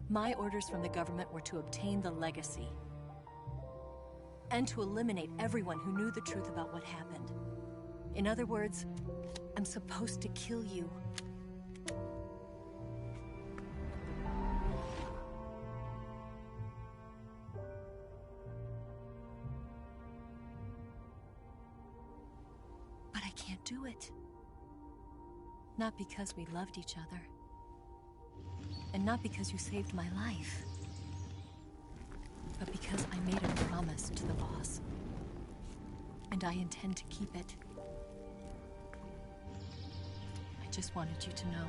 My orders from the government were to obtain the legacy, and to eliminate everyone who knew the truth about what happened. In other words, I'm supposed to kill you. But I can't do it. Not because we loved each other. And not because you saved my life. But because I made a promise to the boss. And I intend to keep it. I just wanted you to know.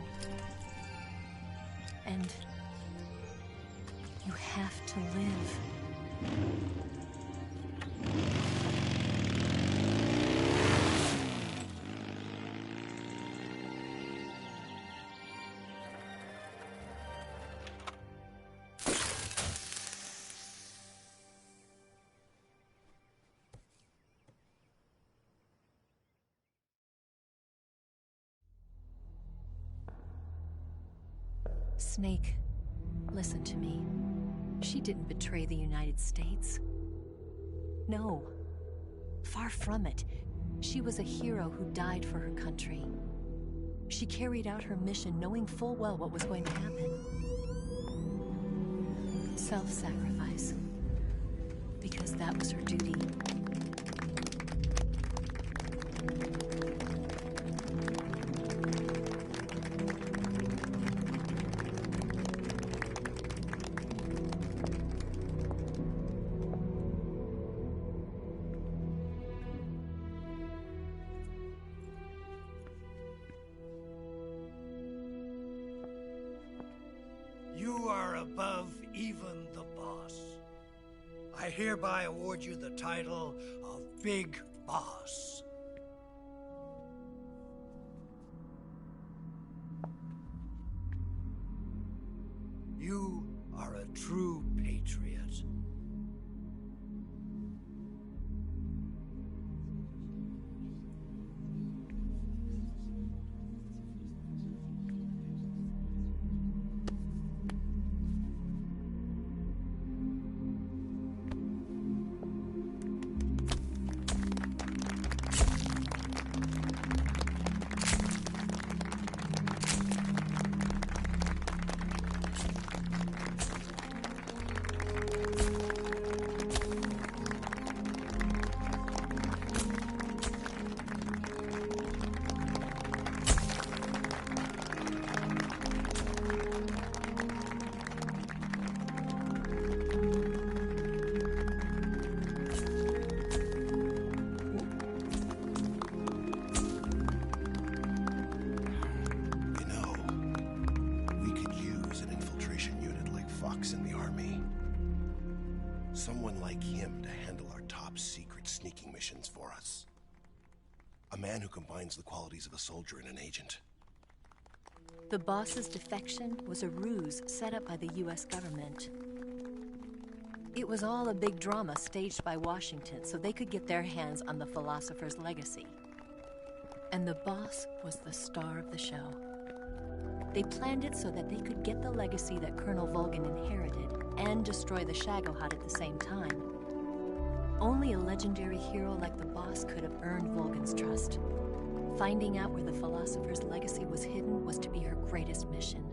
And you have to live. Snake, listen to me. She didn't betray the United States. No. Far from it. She was a hero who died for her country. She carried out her mission knowing full well what was going to happen. Self-sacrifice. Because that was her duty. You are above even the boss. I hereby award you the title of Big Boss. You are a true patriot. Fox in the army. Someone like him to handle our top secret sneaking missions for us. A man who combines the qualities of a soldier and an agent. The boss's defection was a ruse set up by the US government. It was all a big drama staged by Washington so they could get their hands on the philosopher's legacy. And the boss was the star of the show. They planned it so that they could get the legacy that Colonel Volgin inherited and destroy the Shagohod at the same time. Only a legendary hero like the boss could have earned Volgin's trust. Finding out where the philosopher's legacy was hidden was to be her greatest mission.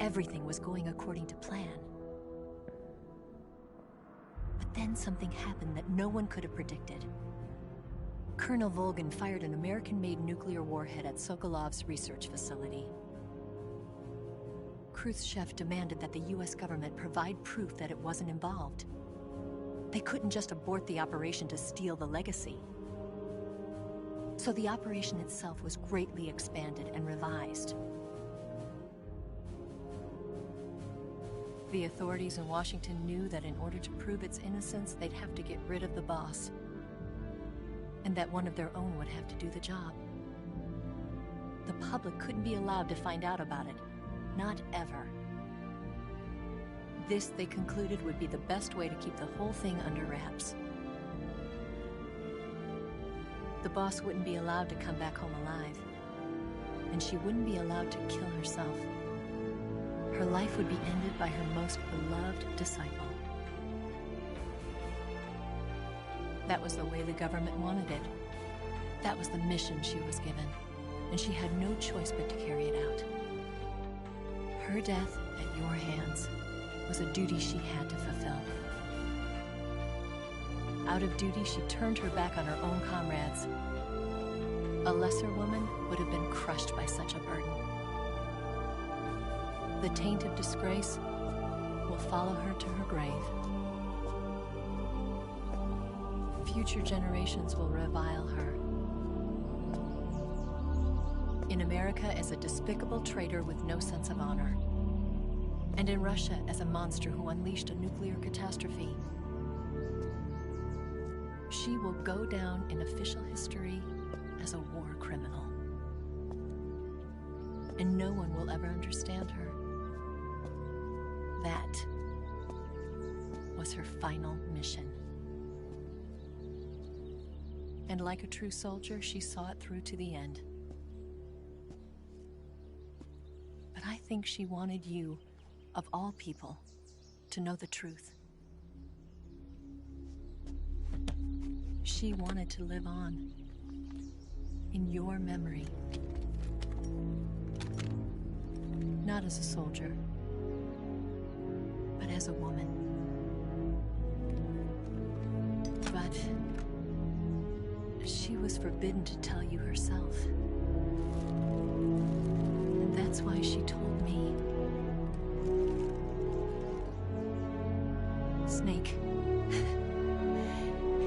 Everything was going according to plan. But then something happened that no one could have predicted. Colonel Volgin fired an American-made nuclear warhead at Sokolov's research facility. Khrushchev demanded that the US government provide proof that it wasn't involved. They couldn't just abort the operation to steal the legacy. So the operation itself was greatly expanded and revised. The authorities in Washington knew that in order to prove its innocence, they'd have to get rid of the boss, and that one of their own would have to do the job. The public couldn't be allowed to find out about it. Not ever. This, they concluded, would be the best way to keep the whole thing under wraps. The boss wouldn't be allowed to come back home alive, and she wouldn't be allowed to kill herself. Her life would be ended by her most beloved disciple. That was the way the government wanted it. That was the mission she was given, and she had no choice but to carry it out. Her death at your hands was a duty she had to fulfill. Out of duty, she turned her back on her own comrades. A lesser woman would have been crushed by such a burden. The taint of disgrace will follow her to her grave. Future generations will revile her. In America as a despicable traitor with no sense of honor. And in Russia as a monster who unleashed a nuclear catastrophe. She will go down in official history as a war criminal. And no one will ever understand her. That was her final mission. And like a true soldier, she saw it through to the end. But I think she wanted you, of all people, to know the truth. She wanted to live on, in your memory. Not as a soldier, but as a woman. But she was forbidden to tell you herself. And that's why she told me. Snake,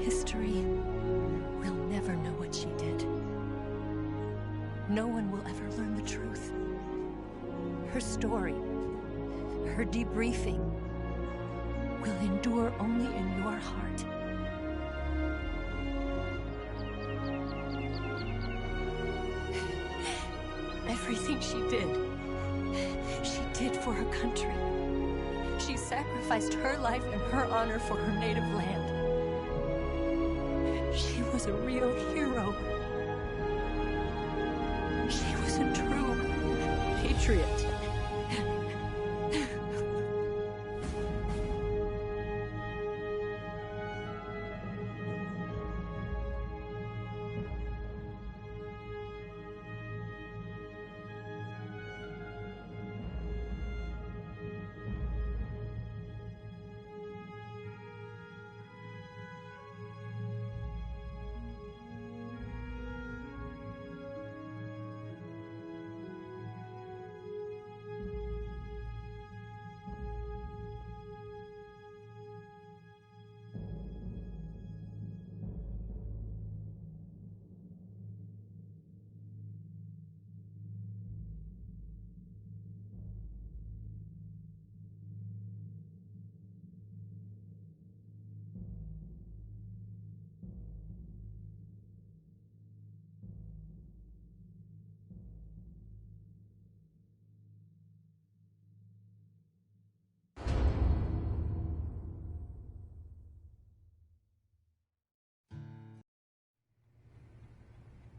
history will never know what she did. No one will ever learn the truth. Her story, her debriefing, will endure only in your heart. Everything she did for her country. She sacrificed her life and her honor for her native land. She was a real hero. She was a true patriot.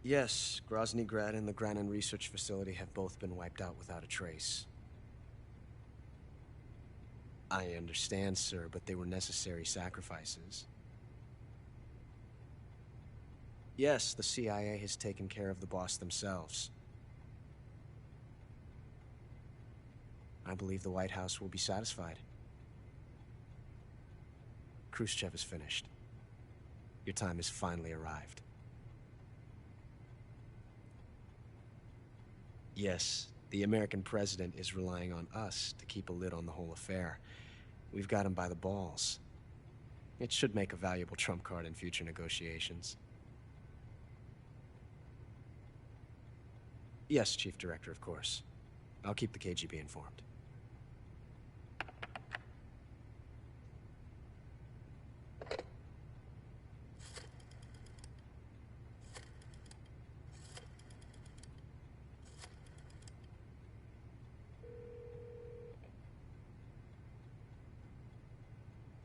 Yes, Grozny Grad and the Granin Research Facility have both been wiped out without a trace. I understand, sir, but they were necessary sacrifices. Yes, the CIA has taken care of the boss themselves. I believe the White House will be satisfied. Khrushchev is finished. Your time has finally arrived. Yes, the American president is relying on us to keep a lid on the whole affair. We've got him by the balls. It should make a valuable trump card in future negotiations. Yes, Chief Director, of course. I'll keep the KGB informed.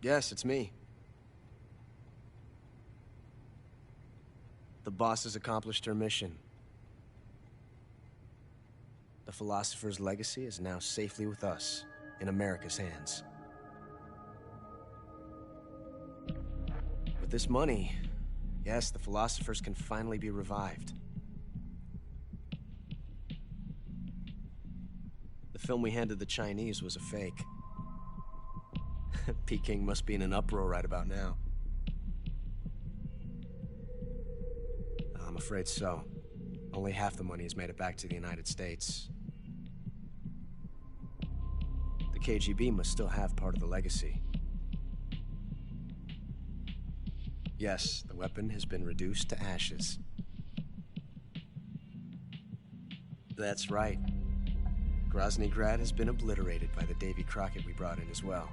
Yes, it's me. The boss has accomplished her mission. The Philosopher's legacy is now safely with us, in America's hands. With this money, yes, the Philosophers can finally be revived. The film we handed the Chinese was a fake. Peking must be in an uproar right about now. I'm afraid so. Only half the money has made it back to the United States. The KGB must still have part of the legacy. Yes, the weapon has been reduced to ashes. That's right. Grozny Grad has been obliterated by the Davy Crockett we brought in as well.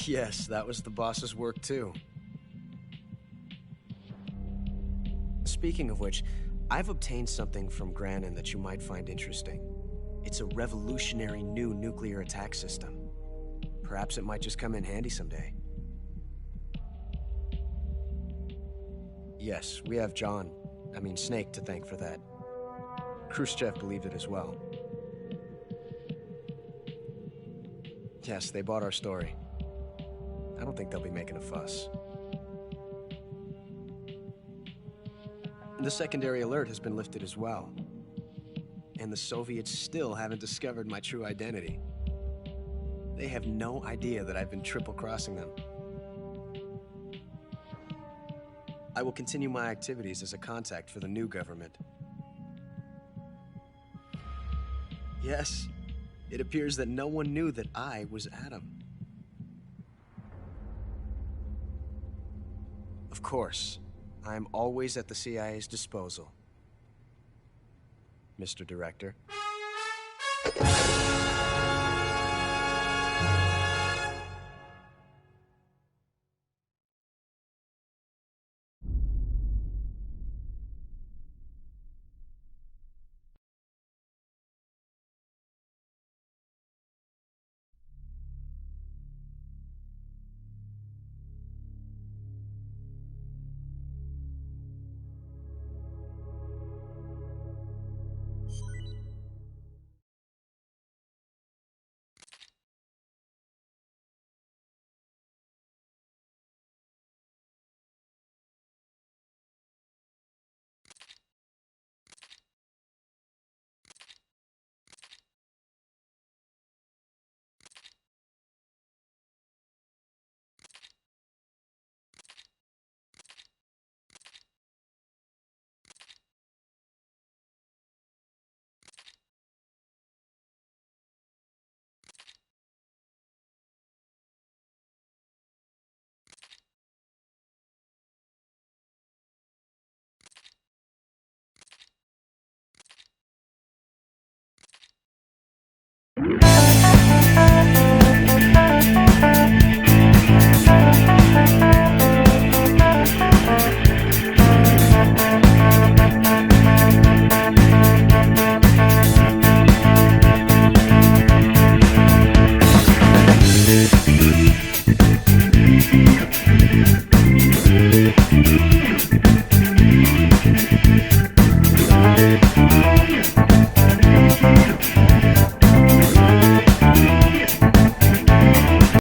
Yes, that was the boss's work too. Speaking of which, I've obtained something from Granin that you might find interesting. It's a revolutionary new nuclear attack system. Perhaps it might just come in handy someday. Yes, we have Snake to thank for that. Khrushchev believed it as well. Yes, they bought our story. I don't think they'll be making a fuss. The secondary alert has been lifted as well. And the Soviets still haven't discovered my true identity. They have no idea that I've been triple-crossing them. I will continue my activities as a contact for the new government. Yes, it appears that no one knew that I was Adam. Of course, I'm always at the CIA's disposal, Mr. Director.